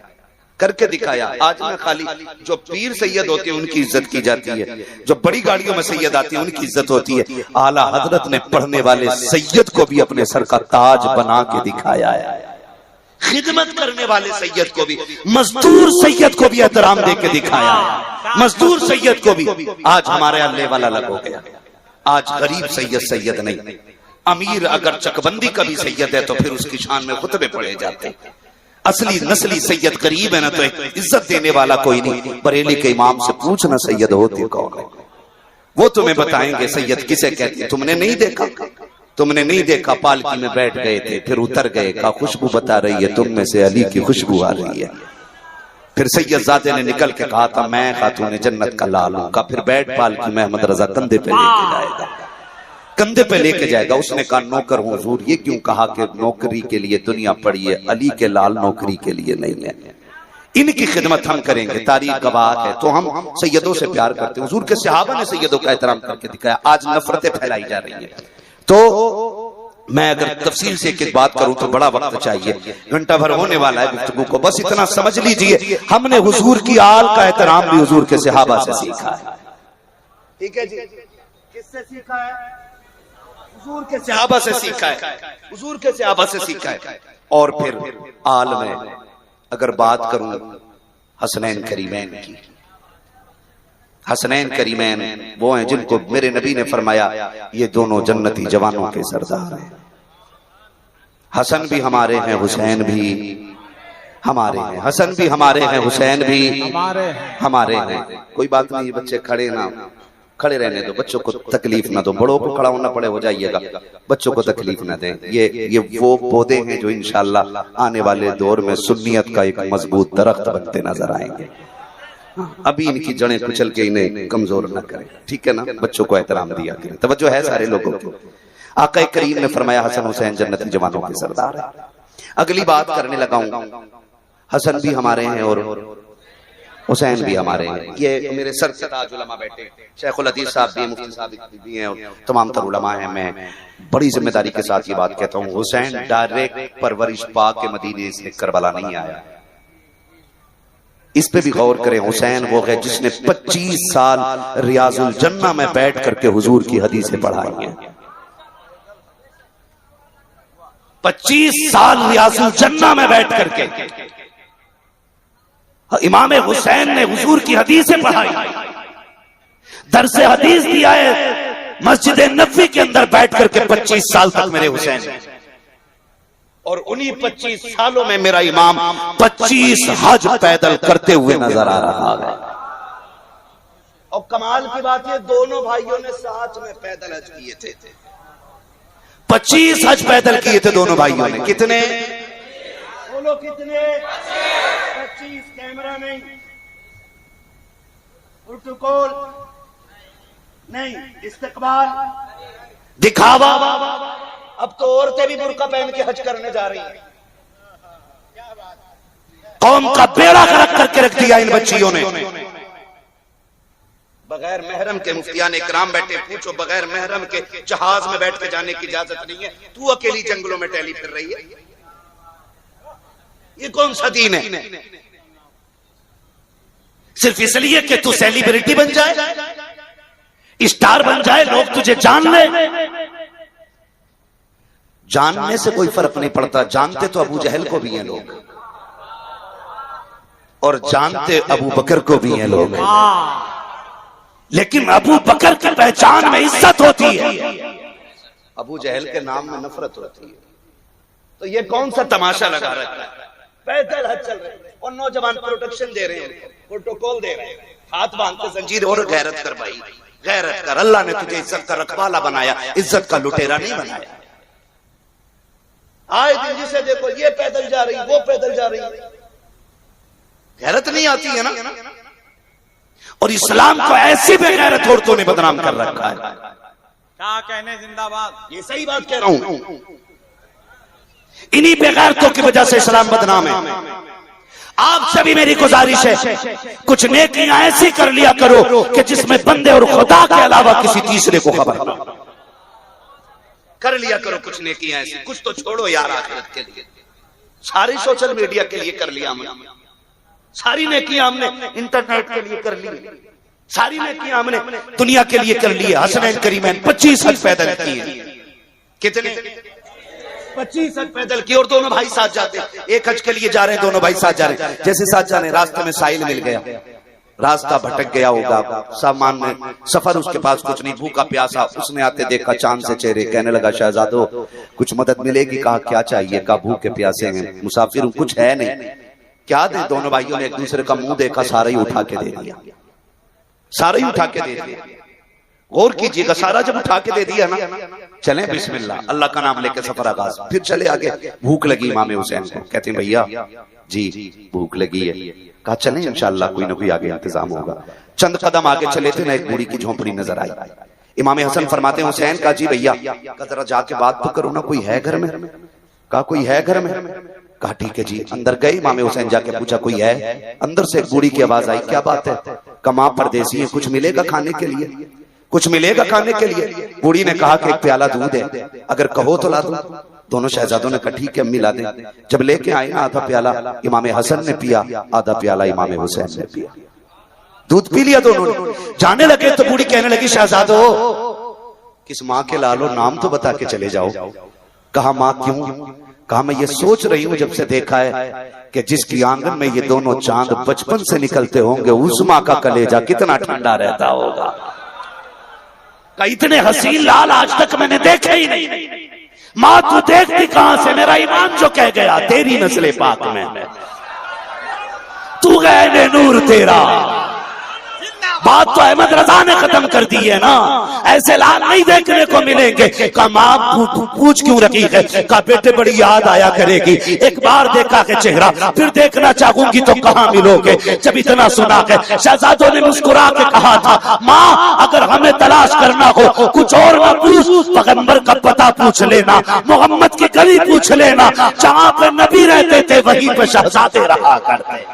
करके दिखाया। आज में खाली जो पीर सैयद होते हैं उनकी इज्जत की जाती है, जो बड़ी गाड़ियों में सैयद आती है उनकी इज्जत होती है। आला हजरत ने पढ़ने वाले सैयद को भी अपने सर का ताज बना के दिखाया है। खिदमत करने वाले सैयद को भी, मजदूर सैयद को भी एहतराम दे के दिखाया है। मजदूर सैयद को भी। आज हमारे यहाँ लेवल अलग हो गया। आज गरीब सैयद सैयद नहीं, अमीर अगर चकबंदी का भी सैयद है तो फिर उसकी शान में खुतबे पढ़े जाते। असली नस्ली सैयद गरीब है ना तो इज्जत देने वाला कोई नहीं। बरेली के इमाम से पूछना सैयद होते कौन है, वो तुम्हें बताएंगे सैयद किसे कहते हैं। तुमने नहीं देखा, तुमने नहीं देखा, पालकी में बैठ गए थे फिर उतर गए, का खुशबू बता रही है तुम में से अली की खुशबू आ रही है। फिर सैयदजादे ने निकल के कहा था मैं खातून जन्नत का लाल हूं का। फिर बैठ पालकी में अहमद रजा कंधे पे लेके जाएगा, कंधे पे लेके जाएगा। उसने कहा नौकर हूं हुजूर। ये क्यों कहा कि नौकरी के लिए दुनिया पड़ी है, अली के लाल नौकरी के लिए नहीं है। इनकी खिदमत हम करेंगे, तारीख गवाह है। तो हम सैयदों से प्यार करते हैं। हुजूर के सहाबा ने सैयदों का एहतराम करके दिखाया। आज नफरतें फैलाई जा रही है। तो मैं अगर तफसील से एक बात करूं तो बड़ा वक्त चाहिए, घंटा भर होने वाला है गुफ्तगू को। बस इतना समझ लीजिए, हमने हुजूर की आल का एहतराम भी हुजूर के सहाबा से सीखा है। ठीक है जी, किससे सीखा है? हुजूर के सहाबा से सीखा है, हुजूर के सहाबा से सीखा है। और फिर आल में अगर बात करूं हसनैन करीमैन की, हसनैन करीमैन वो हैं जिनको मेरे नबी ने फरमाया ये दोनों जन्नती जवानों के सरदार हैं। हसन भी हमारे हैं, हुसैन भी हमारे हैं। हसन भी हमारे हैं, हुसैन भी हमारे हैं। कोई बात नहीं, बच्चे खड़े ना, खड़े रहने दो, बच्चों को तकलीफ ना दो। बड़ों को खड़ा होना पड़े हो जाइएगा, बच्चों को तकलीफ ना दें। ये वो पौधे हैं जो इंशाअल्लाह आने वाले दौर में सुन्नियत का एक मजबूत दरख्त बनते नजर आएंगे। अभी इनकी जड़ें कुचल के इन्हें कमजोर न करें, ठीक है ना। बच्चों को एहतराम दिया करें, तवज्जो है सारे लोगों को। आका करीम ने फरमाया हसन हुसैन जन्नती जवानों के सरदार है। अगली बात करने लगा हूं, हसन भी हमारे हैं और हुसैन भी हमारे हैं। ये मेरे सर से ताज उलमा बैठे, शेखुल हदीस साहब भी, मुफ्ती साहब भी हैं और तमाम तर उलमा हैं। मैं बड़ी जिम्मेदारी के साथ ये बात कहता हूँ, हुसैन डायरेक्ट परवरिश पाक के मदीने से करबला नहीं आया। इस पे भी गौर करें। हुसैन वो है जिसने 25 साल रियाजुल जन्ना में बैठ करके हुजूर की हदीसें पढ़ाई हैं। 25 साल रियाजुल जन्ना में बैठ करके इमाम हुसैन ने हुजूर की हदीसें पढ़ाई, दरसे हदीस दिया है मस्जिद नबवी के अंदर बैठ करके 25 साल तक मेरे हुसैन। और उन्हीं 25 सालों में मेरा इमाम 25 हज पैदल करते हुए नजर आ रहा है। और कमाल की बात है, दोनों भाइयों ने साथ में पैदल हज किए थे। 25 हज पैदल किए थे दोनों भाइयों ने। कितने बोलो, कितने? 25। कैमरा नहीं, प्रोटोकॉल नहीं, इस्तकबाल, दिखावा। अब तो औरतें भी बुर्का पहन के हज करने जा रही हैं। कौम का बेड़ा गर्क करके रख दिया इन बच्चियों ने। बगैर महरम के मुफ्तियान इकराम बैठे, पूछो बगैर महरम के जहाज में बैठ के जाने की इजाजत नहीं है। तू अकेली जंगलों में टहली फिर रही है, ये कौन सा दीन है? सिर्फ इसलिए कि तू सेलिब्रिटी बन जाए, स्टार बन जाए, लोग तुझे जान ले। जानने से कोई फर्क नहीं पड़ता, जानते तो अबू जहल को भी हैं लोग और जानते अबू बकर को भी हैं लोग, लेकिन अबू बकर की पहचान में इज्जत होती है, अबू जहल के नाम में नफरत होती है। तो ये कौन सा तमाशा लगा रखा है? पैदल हज चल रहे हैं और नौजवान प्रोटेक्शन दे रहे हैं, प्रोटोकॉल दे रहे हैं, हाथ बांधते जंजीर। और गैरत कर भाई, गैरत कर। अल्लाह ने तुझे इज्जत का रखवाला बनाया, इज्जत का लुटेरा नहीं बनाया। आए दिन जिसे देखो ये पैदल जा रही, वो पैदल जा रही, गैरत नहीं आती है ना। और इस्लाम को ऐसी बेगैरत औरतों ने बदनाम कर रखा है। क्या कहने, जिंदाबाद। ये सही बात कह रहा हूं, इन्हीं बेगैरतों की वजह से इस्लाम बदनाम है। आप सभी मेरी गुजारिश है, कुछ नेकियां ऐसी कर लिया करो कि जिसमें बंदे और खुदा के अलावा किसी तीसरे को खबर ना कर लिया करो। कुछ नेकियां ऐसी, कुछ तो छोड़ो यार आखिरत के लिए। सारी सोशल मीडिया के लिए कर लिया हमने, सारी नेकियां हमने इंटरनेट के लिए कर ली, सारी नेकियां हमने दुनिया के लिए कर ली। हसनैन करीमैन 25 हज पैदल किए। कितने? 25 हज पैदल की और दोनों भाई साथ जाते, एक हज के लिए जा रहे हैं, दोनों भाई साथ जा रहे हैं। जैसे साथ जाने रास्ते में साहिल मिल गया, रास्ता भटक गया होगा, सामान में सफर उसके पास कुछ नहीं, भूखा प्यासा, उसने आते देखा चांद से चेहरे, कहने लगा शहजादो कुछ मदद मिलेगी? कहा क्या चाहिए? कहा भूखे प्यासे हैं, मुसाफिर हूं, कुछ है नहीं, क्या दे? दोनों भाइयों ने एक दूसरे का मुंह देखा, सारा ही उठा के दे दिया, सारा ही उठा के दे दिया। गौर कीजिएगा, सारा जब उठा के दे दिया ना, चले बिस्मिल्लाह, अल्लाह का नाम लेकर सफर आगाज। फिर चले आगे, भूख लगी इमाम हुसैन को, कहते हैं भैया जी भूख लगी है। कहा चलें इंशाअल्लाह कोई ना कोई आगे इंतजाम होगा। चंद कदम आगे चले थे ना, एक बूढ़ी की झोंपड़ी नजर आई। इमाम हसन फरमाते हैं हुसैन का जी भैया जरा जाके बात तो करो ना, कोई है घर में? कहा कोई है घर में? कहा ठीक है जी। अंदर गए, इमाम हुसैन जाके पूछा कोई है? अंदर से एक बूढ़ी की आवाज आई, क्या बात है? कमा परदेसी है, कुछ मिलेगा खाने के लिए? कुछ मिलेगा खाने के लिए? बूढ़ी ने कहा कि एक प्याला दूध है, अगर कहो तो ला दूं। दोनों शहजादों ने कहा ठीक है अम्मी ला दें। जब लेके आए ना आधा प्याला इमाम हसन ने पिया, आधा प्याला इमाम हुसैन ने पिया, दूध पी लिया दोनों ने। जाने लगे तो बूढ़ी कहने लगी शहजादो किस माँ के लालो नाम तो बता के चले जाओ। कहा माँ क्यों? कहा मैं ये सोच रही हूं जब से देखा है कि जिसकी आंगन में ये दोनों चांद बचपन से निकलते होंगे उस माँ का कलेजा कितना ठंडा रहता होगा। इतने हसीन लाल आज तक मैंने देखे ही नहीं। माँ तू देखती कहां से? मेरा ईमान जो कह गया तेरी नस्ले पाक में तू गए नूर तेरा। बात तो अहमद रजा ने खत्म कर दी है ना, ऐसे लाल नहीं देखने को मिलेंगे। का माँ पूछ क्यों रखी है? का बेटे बड़ी याद आया करेगी, एक बार देखा के चेहरा फिर देखना चाहूंगी तो कहाँ मिलोगे। जब इतना सुना के शहजादों ने मुस्कुरा के कहा था माँ अगर हमें तलाश करना हो कुछ और ना पूछ, पैगंबर का पता पूछ लेना, मोहम्मद की गली पूछ लेना, जहाँ पे नबी रहते थे वहीं पे शहजादे रहा करते।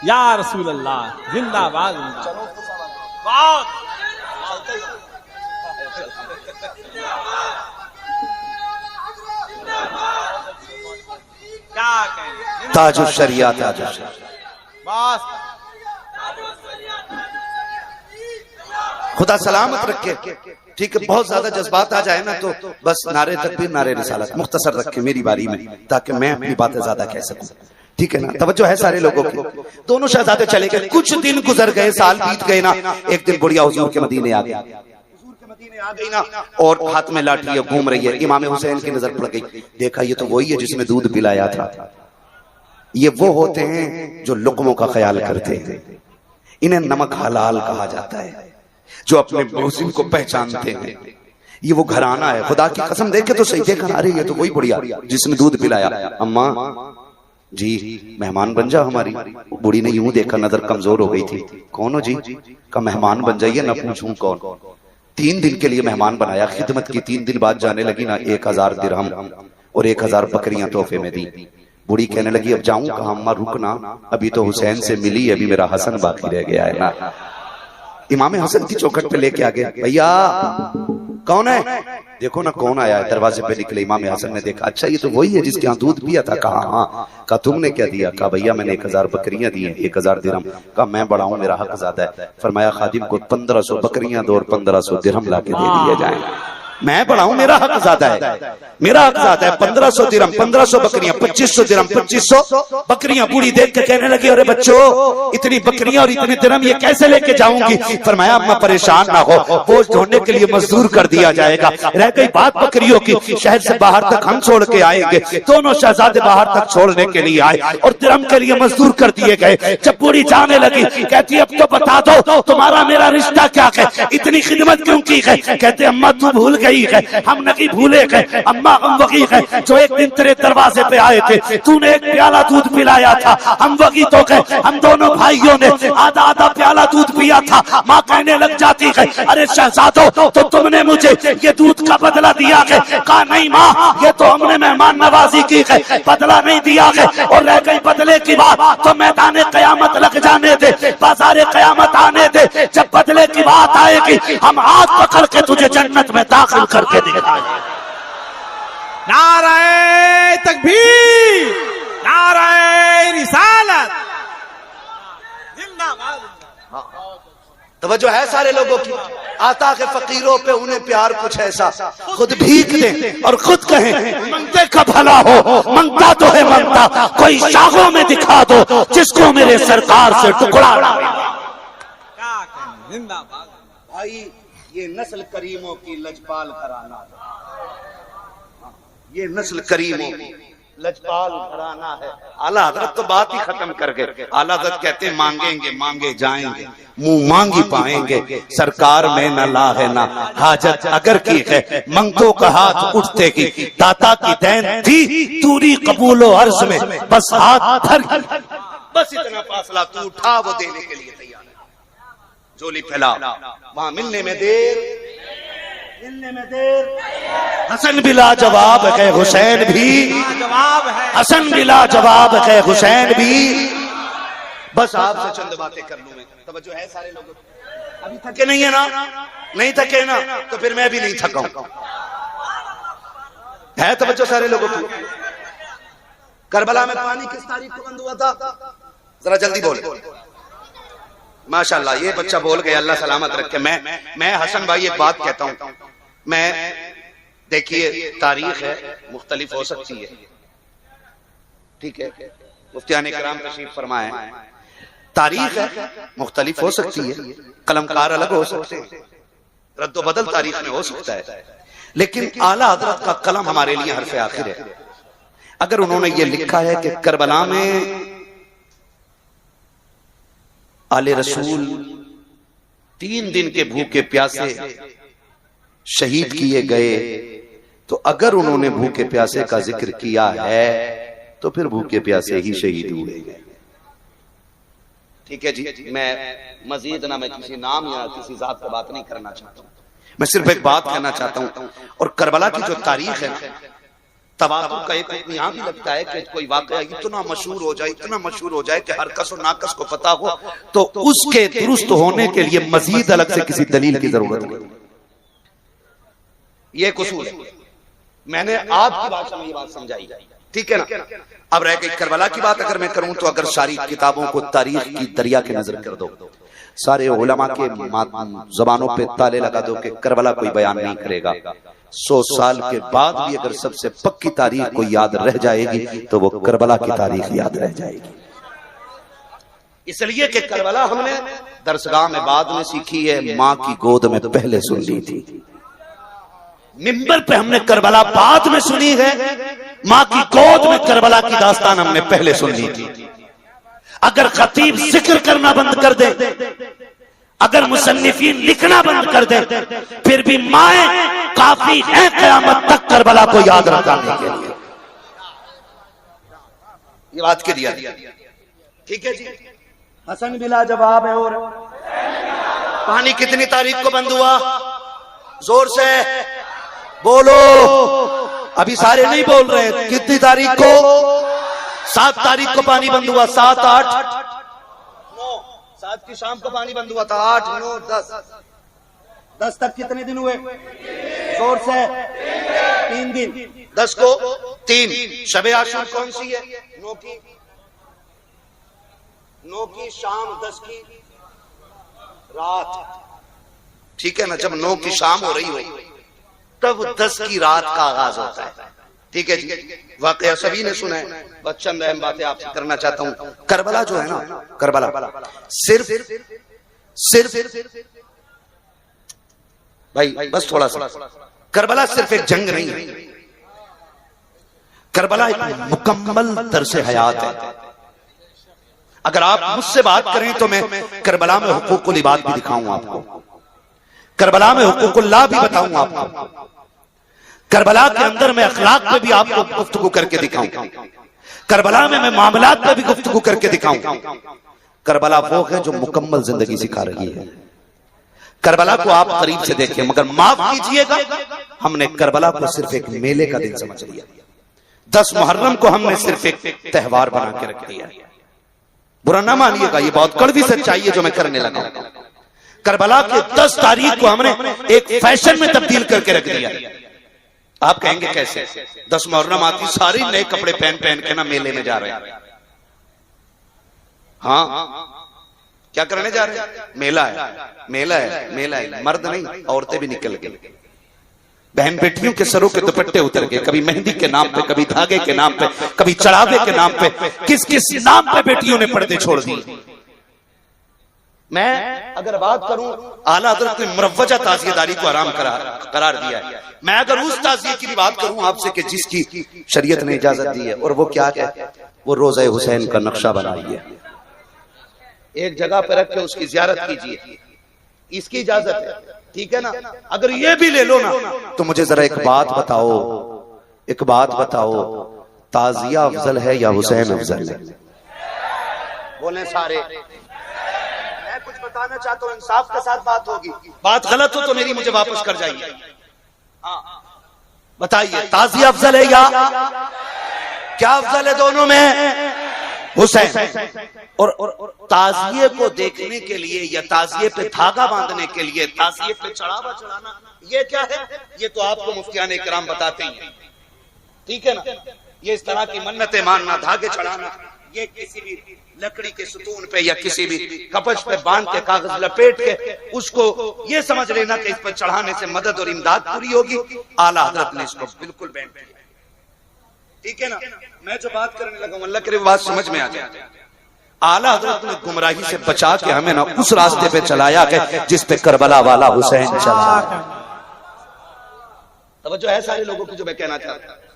या रसूल अल्लाह जिंदाबाद जिंदाबाद। ताजुल शरिया, ताजुल शरिया, खुदा सलामत रखे। ठीक है, बहुत ज्यादा जज्बात आ जाए ना तो बस नारे तकबीर नारे रिसालत मुख्तसर रखे मेरी बारी में, ताकि मैं अपनी बातें ज्यादा कह सकूं। ठीक है ना, तवज्जो है सारे लोगों की। दोनों शहजादे चले गए, कुछ दिन गुजर गए, साल बीत गए ना। एक दिन बुढ़िया हुजूर के मदीने आ गई, आ गई ना, और हाथ में लाठी है, घूम रही है। इमाम हुसैन की नजर पड़ गई, देखा ये तो वही है जिसमें दूध पिलाया था। ये वो होते हैं जो लुक़मों का ख्याल करते हैं, इन्हें नमक हलाल कहा जाता है, जो अपने मोहसिन को पहचानते हैं। ये वो घराना है, खुदा की कसम देखे तो सही देखा, अरे ये तो वही बुढ़िया जिसने दूध पिलाया। अम्मा जी मेहमान बन जा हमारी। बूढ़ी ने यूं देखा, नजर कमजोर हो गई थी। कौन हो जी? का मेहमान बन जाइए, न पूछूं कौन। 3 दिन के लिए मेहमान बनाया, खिदमत की। 3 दिन बाद जाने लगी ना, 1000 दिरहम और 1000 बकरियां तोहफे में दी। बूढ़ी कहने लगी अब जाऊं कहां? अम्मा रुकना, अभी तो हुसैन से मिली, अभी मेरा हसन बाकी रह गया है ना। इमाम हसन की चौखट पे लेके आ गया, भैया कौन है? देखो ना कौन आया है। दरवाजे पे निकले, इमाम हसन ने देखा, अच्छा ये तो वही है जिसके यहाँ दूध पिया था। कहा हाँ। कहा तुमने क्या दिया? कहा भैया मैंने 1000 बकरियां दी हैं, 1000 दिरहम। कहा मैं बड़ा हूं, मेरा हक ज्यादा है। फरमाया खादिम को 1500 बकरियां दो और 1500 दिरहम ला के दे दिए जाए। मैं बड़ा हूं, मेरा हक ज्यादा है, मेरा हक ज्यादा है। 1500 दिरहम, 1500 बकरियां, 2500 दिरहम, 2500 बकरियां। बूढ़ी देख के कहने लगी अरे बच्चों इतनी बकरियां और इतने दिरहम ये कैसे लेके जाऊंगी? फरमाया अम्मा परेशान ना हो, बोझ ढोने के लिए मजदूर कर दिया जाएगा। रह गई बात बकरियों की, शहर से बाहर तक हम छोड़ के आएंगे। दोनों शहजादे बाहर तक छोड़ने के लिए आए और दिरहम के लिए मजदूर कर दिए गए। जब बूढ़ी जाने लगी कहती अब तो बता दो तुम्हारा मेरा रिश्ता क्या है, इतनी खिदमत क्यों की है? कहते अम्मा तू भूल गई है, हम नहीं भूले गए। अम्मा हम वही है जो एक दिन तेरे दरवाजे पे आए थे, तूने एक प्याला दूध पिलाया था, हम वही तो गए। हम दोनों भाइयों ने आधा आधा प्याला दूध पिया था। माँ कहने लग जाती है अरे शहजादो तो तुमने मुझे ये दूध का बदला दिया है? कहा नहीं माँ, ये तो हमने मेहमान नवाजी की है, बदला नहीं दिया है। और रह गई बदले की बात तो मैदान कयामत लग जाने दे, बाजारे कयामत आने दे। जब बदले की बात आएगी हम हाथ पकड़ के तुझे जन्नत में दाखिल करके दिखाएंगे। नाराए तकबीर, नाराए रिसालत, जिंदाबाद। तवज्जो है सारे लोगों की। आता के फकीरों पे उन्हें प्यार कुछ ऐसा, खुद भीख दे और खुद कहें मंगते का भला हो, मंगता तो है मंगता, कोई शाखों में दिखा दो जिसको मेरे सरकार से टुकड़ा ना मिला। क्या कहें, जिंदाबाद। भाई ये नस्ल करीमों की लजपाल घराना, ये नस्ल करीमों की लजपाल घराना है। आला हजरत तो बात ही खत्म कर गए। आला हजरत कहते हैं मांगेंगे मांगे जाएंगे, मुंह मांगी पाएंगे, सरकार में न ला है ना हाजत अगर की है, मंगतों का हाथ उठते की, दाता की देन थी तूरी कबूलो अर्ज में, बस हाथ धर, बस इतना फासला तू उठा वो देने के लिए तैयार है। झोली फैला, वहां मिलने में देर, मिलने में देर। हसन बिला जवाब है हुसैन भी, जवाब है हसन बिला जवाब है हुसैन भी। बस आपसे चंद बातें कर लूं मैं, तवज्जो है सारे लोगों? अभी थके नहीं है ना? नहीं थके ना तो फिर मैं भी नहीं थका हूं। है तवज्जो सारे लोगों की? करबला में पानी किस तारीख को बंद हुआ था? जरा जल्दी बोल। माशाल्लाह ये बच्चा बोल गया, अल्लाह सलामत रखे। मैं हसन भाई एक बात कहता हूं, मैं देखिए तारीख है मुख्तलिफ हो सकती है, ठीक है, मुफ्तियान इकराम तशरीफ फरमाए, तारीख है मुख्तलिफ हो सकती है, कलमकार अलग हो सकते हैं, रद्द बदल तारीख में हो सकता है, लेकिन आला हजरत का कलम हमारे लिए हर्फ आखिर है। अगर उन्होंने ये लिखा है कि करबला में आले रसूल 3 दिन के भूखे प्यासे शहीद किए गए, तो अगर उन्होंने भूखे प्यासे का जिक्र किया है तो फिर भूखे प्यासे ही शहीद हुए हैं। ठीक है जी, मैं मजीद ना मैं किसी नाम या किसी जात पर बात नहीं करना चाहता हूं, मैं सिर्फ एक बात कहना चाहता हूं। और करबला की जो तारीख है, तवातुर का एक यहां भी लगता है कि कोई वाकया इतना मशहूर हो जाए, इतना मशहूर हो जाए कि हर कस और नाकस को पता हो, तो उसके दुरुस्त होने के लिए मजीद अलग से किसी दलील की जरूरत नहीं। ये कसूर है, मैंने आपकी भाषा में ये बात समझाई, ठीक है ना? अब रह गई करबला की बात, अगर मैं करूं तो अगर सारी किताबों को तारीख की दरिया के नजर कर दो, सारे उलमा के जबानों पे ताले लगा दो कि करबला कोई बयान नहीं करेगा, 100 साल के बाद भी अगर सबसे पक्की तारीख को याद रह जाएगी तो वो करबला की तारीख याद रह जाएगी। इसलिए कि करबला हमने दरसगाह में बाद में सीखी है, माँ की गोद में पहले सुन ली थी, मिंबर पे हमने करबला बाद में सुनी है, माँ की गोद में करबला की दास्तान हमने पहले सुन ली थी। अगर खतीब जिक्र करना बंद कर दे, अगर मुसन्निफीन लिखना बंद कर दे, फिर भी माएं काफी है क़यामत तक करबला को याद रखने के लिए। ये बात के दिया, ठीक है जी। हसन बिला जवाब है। और पानी कितनी तारीख को बंद हुआ? जोर से बोलो, अभी सारे नहीं बोल रहे। कितनी तारीख को? 7 तारीख को पानी बंद हुआ। 7, 8, 9, 7 की शाम को पानी बंद हुआ था। 8, 9, 10 तक कितने दिन हुए? जोर से 3 दिन। 10 को 3। शबे आशूर कौन सी है? 9 की शाम, 10 की रात, ठीक है ना? जब 9 की शाम हो रही हो तब 10 की रात का आगाज होता है, ठीक है जी। वाकया सभी ने सुना है, बस चंद अहम बातें आपसे करना चाहता हूं। करबला जो है ना, करबला सिर्फ भाई बस थोड़ा सा, करबला सिर्फ एक जंग नहीं है, करबला एक मुकम्मल दर्स हयात है। अगर आप मुझसे बात करें तो मैं करबला में हुकूकुल इबाद भी दिखाऊं आपको, करबला में हुकूकुल्लाह भी बताऊं आपको, करबला के अंदर मैं अखलाक पे भी आपको गुफ्तगू करके दिखाऊं, करबला में मैं मामलात पे भी गुफ्तगू करके दिखाऊं। करबला वो है जो मुकम्मल जिंदगी सिखा रही है। करबला को आप करीब से देखें, मगर माफ कीजिएगा, हमने करबला को सिर्फ एक मेले का दिन समझ लिया। 10 मुहर्रम को हमने सिर्फ एक त्योहार बना के रख दिया। बुरा ना मानिएगा, ये बहुत कड़वी सच्चाई है जो मैं करने लगा। करबला के 10 तारीख को हमने एक फैशन में तब्दील करके रख दिया। आप कहेंगे कैसे? 10 मुहर्रम आती सारी नए कपड़े पहन के ना मेले में जा रहे हैं। हाँ, क्या करने जा रहे हैं? मेला है, मेला है, मेला है। मर्द नहीं, औरतें भी निकल गई। बहन बेटियों के सरों के दुपट्टे उतर गए, कभी मेहंदी के नाम पे, कभी धागे के नाम पे, कभी चढ़ावे के नाम पे, किस किस नाम पे बेटियों ने पर्दे छोड़ दिए। मैं अगर बात करूं, आला हज़रत ने मुरव्वजा ताज़ियेदारी को हराम करार दिया है। मैं अगर उस ताज़िये की भी बात करूं आपसे कि जिसकी शरीयत ने इजाजत दी है, और वो क्या है, वो रोज़ा हुसैन का नक्शा बनाइए, एक जगह पर रख के उसकी जियारत कीजिए, इसकी इजाजत है, ठीक है ना। अगर ये भी ले लो ना, तो मुझे जरा एक बात बताओ, एक बात बताओ, ताजिया अफजल है या हुसैन अफजल है? बोले सारे। मैं कुछ बताना चाहता हूँ, इंसाफ के साथ बात होगी, बात गलत हो तो मेरी मुझे वापस कर जाइए। बताइए, ताजिया अफजल है या क्या अफजल है? दोनों में हुसैन। और ताजिए को देखने के लिए या ताजिए पे धागा बांधने के लिए, ताजिए पे चढ़ावा चढ़ाना, ये क्या है? ये तो आपको मुफ्तियान इकराम बताते ही हैं, ठीक है ना। ये इस तरह की मन्नतें मानना, धागे चढ़ाना, ये किसी भी लकड़ी के सुतून पे या किसी भी कपच पे बांध के, कागज लपेट के, उसको ये समझ लेना कि इस पर चढ़ाने से मदद और इमदाद पूरी होगी। आला हज़रत ने इसको बिल्कुल बैन किया, ठीक है ना। मैं जो बात करने लगा हूं, अल्लाह करे बात समझ में आ जाए। आला हज़रत ने गुमराही से बचा के हमें ना उस रास्ते पे चलाया है जिस पे करबला वाला हुसैन चला। तवज्जो है सारे लोगों की जो मैं कहना चाहता हूं।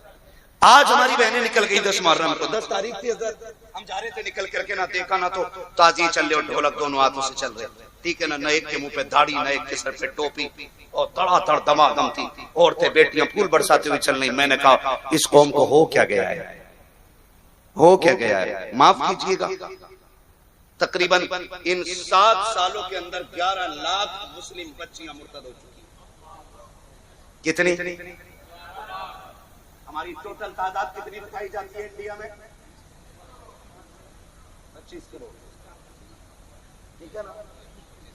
आज हमारी बहनें निकल गई 10 मुहर्रम को, 10 तारीख थी, हम जा रहे थे, निकल करके ना देखा ना तो ताजी चल रहे और ढोलक दोनों हाथों से चल रहे, ठीक है ना। न एक के मुंह पे दाढ़ी, न एक के सर पे टोपी, और धड़ाधड़ दमादम थी। औरतें बेटियां फूल बरसाते हुए चल रही। मैंने कहा इस कौम को हो क्या गया है, हो क्या गया है? माफ कीजिएगा, तकरीबन इन 7 सालों के अंदर 11 लाख मुस्लिम बच्चियां मुर्तद हो चुकी। कितनी? हमारी टोटल तादाद कितनी बताई जाती है इंडिया में? 25 करोड़, ठीक है ना।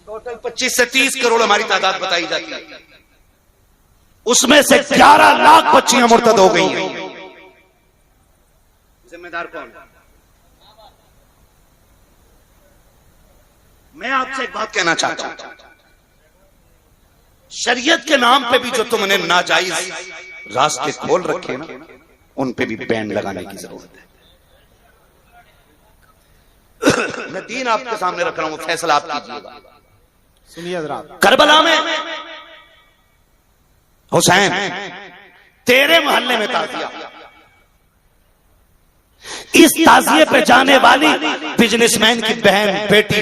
टोटल 25 से 30 करोड़ हमारी तादाद बताई जाती है। उसमें से 11 लाख बच्चियां मुर्तद हो गई हैं। जिम्मेदार कौन? मैं आपसे एक बात कहना चाहता हूं, शरीयत के नाम पे भी जो तुमने नाजायज रास्ते खोल रखे ना, उन पे भी बैन लगाने की जरूरत है। मैं दीन आपके सामने रख रहा हूं, फैसला आप कीजिएगा। सुनिए हज़रात, करबला में हुसैन, तेरे मोहल्ले में ताजिया, इस ताजिए पे जाने वाली बिजनेसमैन की बहन बेटी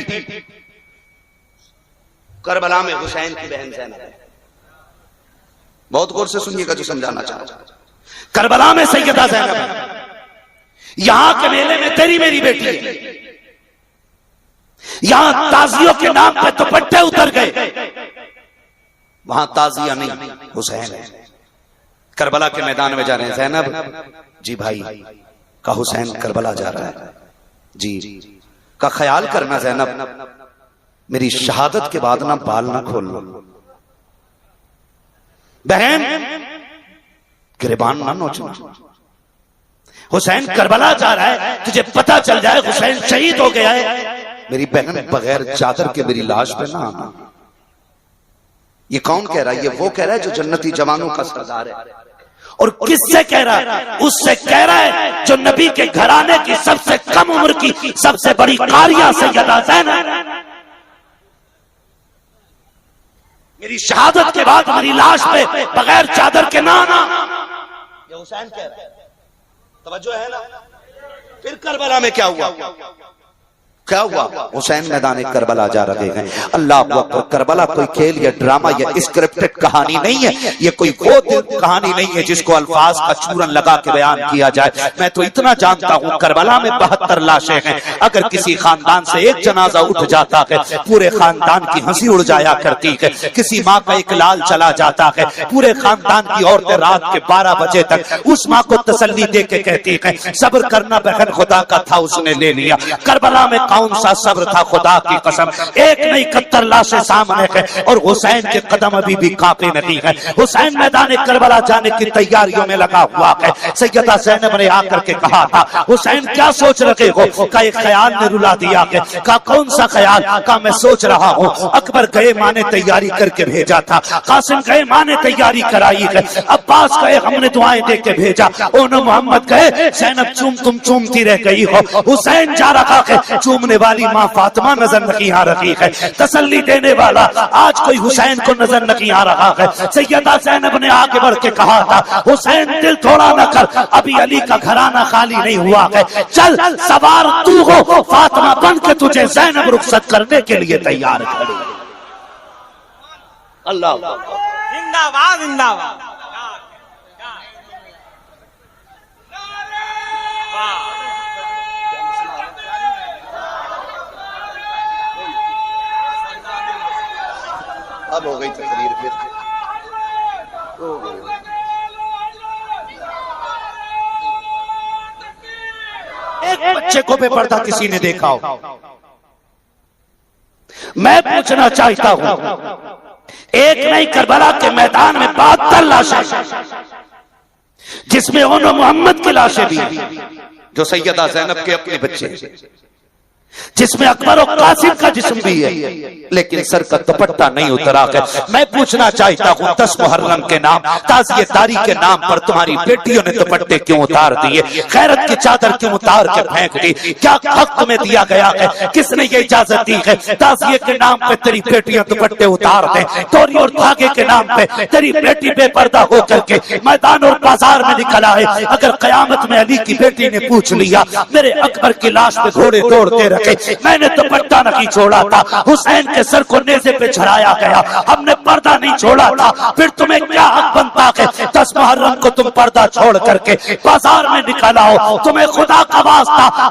करबला में हुसैन की बहन ज़ैनब है। बहुत गौर से सुनिएगा जो समझाना चाहता हूं। करबला में सैयदा ज़ैनब है, यहां के मेले में तेरी मेरी बेटी है। यहां ताजियों के नाम पे दुपट्टे उतर गए, वहां ताजिया नहीं, हुसैन है। करबला के मैदान में जा रहे हैं। ज़ैनब जी भाई का हुसैन करबला जा रहा है जी, का ख्याल करना ज़ैनब, मेरी शहादत के बाद ना बाल ना खोलना, बहन गिरबान ना नोचना। हुसैन करबला जा रहा है, तुझे पता चल जाए हुसैन शहीद हो गया है, मेरी बहन बगैर चादर के मेरी लाश पे ना आना। ये कौन कह रहा है? ये वो कह रहा है जो जन्नती जवानों का सरदार है। और किससे कह रहा है? उससे कह रहा है जो नबी के घराने की सबसे कम उम्र की सबसे बड़ी कारिया सैयदा ज़ैनब। मेरी शहादत के बाद मेरी लाश पे बगैर चादर के ना आना, ये हुसैन कह रहा है। तवज्जो है ना। फिर करबला में क्या हुआ? क्या हुआ? हुसैन मैदान करबला जा रहे हैं। अल्लाह अकबर। करबला कोई खेल या ड्रामा या स्क्रिप्टेड कहानी नहीं है, ये कोई वो कहानी नहीं है जिसको अल्फाज का चूरन लगा के बयान किया जाए। मैं तो इतना जानता हूँ, करबला में 72 लाशें हैं। अगर किसी खानदान से एक जनाजा उठ जाता है, पूरे खानदान की हंसी उड़ जाया करती है। किसी माँ का एक लाल चला जाता है, पूरे खानदान की औरतें रात के 12 बजे तक उस माँ को तसल्ली दे के कहती है, सब्र करना बहन, खुदा का था उसने ले लिया। करबला में कौन सा सब्र था, खुदा की कसम। एक नहीं 71 लाशें सामने है और हुसैन के कदम अभी भी कांपे नहीं है। हुसैन मैदान करबला जाने की तैयारियों में लगा हुआ है। सैयदा ज़ैनब ने आकर के कहा था, हुसैन क्या सोच रहे हो? का एक ख्याल ने रुला दिया है। का कौन सा ख्याल? का मैं सोच रहा हूँ अकबर गए, माँ ने तैयारी करके भेजा था। कासिम गए, माँ ने तैयारी कराई है। अब्बास गए, हमने दुआएं दे के भेजा। ओनो मोहम्मद गए, ज़ैनब तुम चूमती रह गई हो। हुसैन जा रहा है, चूमने वाली माँ फातिमा नजर नहीं आ रही है। तसल्ली देने वाला आज कोई हुसैन को नजर नहीं आ रहा है। सैयदा ज़ैनब ने आगे बढ़ के कहा था, हुसैन दिल थोड़ा न कर, अभी अली का घराना खाली नहीं हुआ है। चल सवार तू हो, फातिमा बन के तुझे ज़ैनब रुखसत करने के लिए तैयार खड़ी। अल्लाह जिंदाबाद जिंदाबाद। अब हो गई तकरीर, फिर हो गई। एक बच्चे को बेपर्दा किसी ने देखा हो? मैं पूछना चाहता हूं, एक नहीं करबला के मैदान में 72 लाशें, जिसमें ओनो मोहम्मद की लाशें भी, जो सैयदा ज़ैनब के अपने बच्चे, जिसमें अकबर और कासिम का जिस्म भी है, लेकिन सर का दुपट्टा नहीं उतरा है। मैं पूछना चाहता हूँ, 10 मुहर्रम के नाम, ताज़ियेदारी के नाम पर तुम्हारी बेटियों ने दुपट्टे क्यों उतार दिए? खैरत की चादर क्यों उतार के फेंक दी? क्या हक तुम्हें दिया गया है? किसने ये इजाजत दी है ताज़िये के नाम पे तेरी बेटियां दुपट्टे उतार दें? तोरी और धागे के नाम पे तेरी बेटी बेपर्दा होकर के मैदान और बाजार में निकल आए। अगर कयामत में अली की बेटी ने पूछ लिया, मेरे अकबर की लाश पे घोड़े दौड़ते रखे, मैंने दुपट्टा नहीं छोड़ा था, हुसैन के सर को नेज़े पे चढ़ाया गया, हमने पर्दा नहीं छोड़ा था, फिर तुम्हें क्या हक बनता है 10 मुहर्रम को तुम पर्दा छोड़ करके बाजार में निकल आओ? तुम्हें खुदा का वास्ता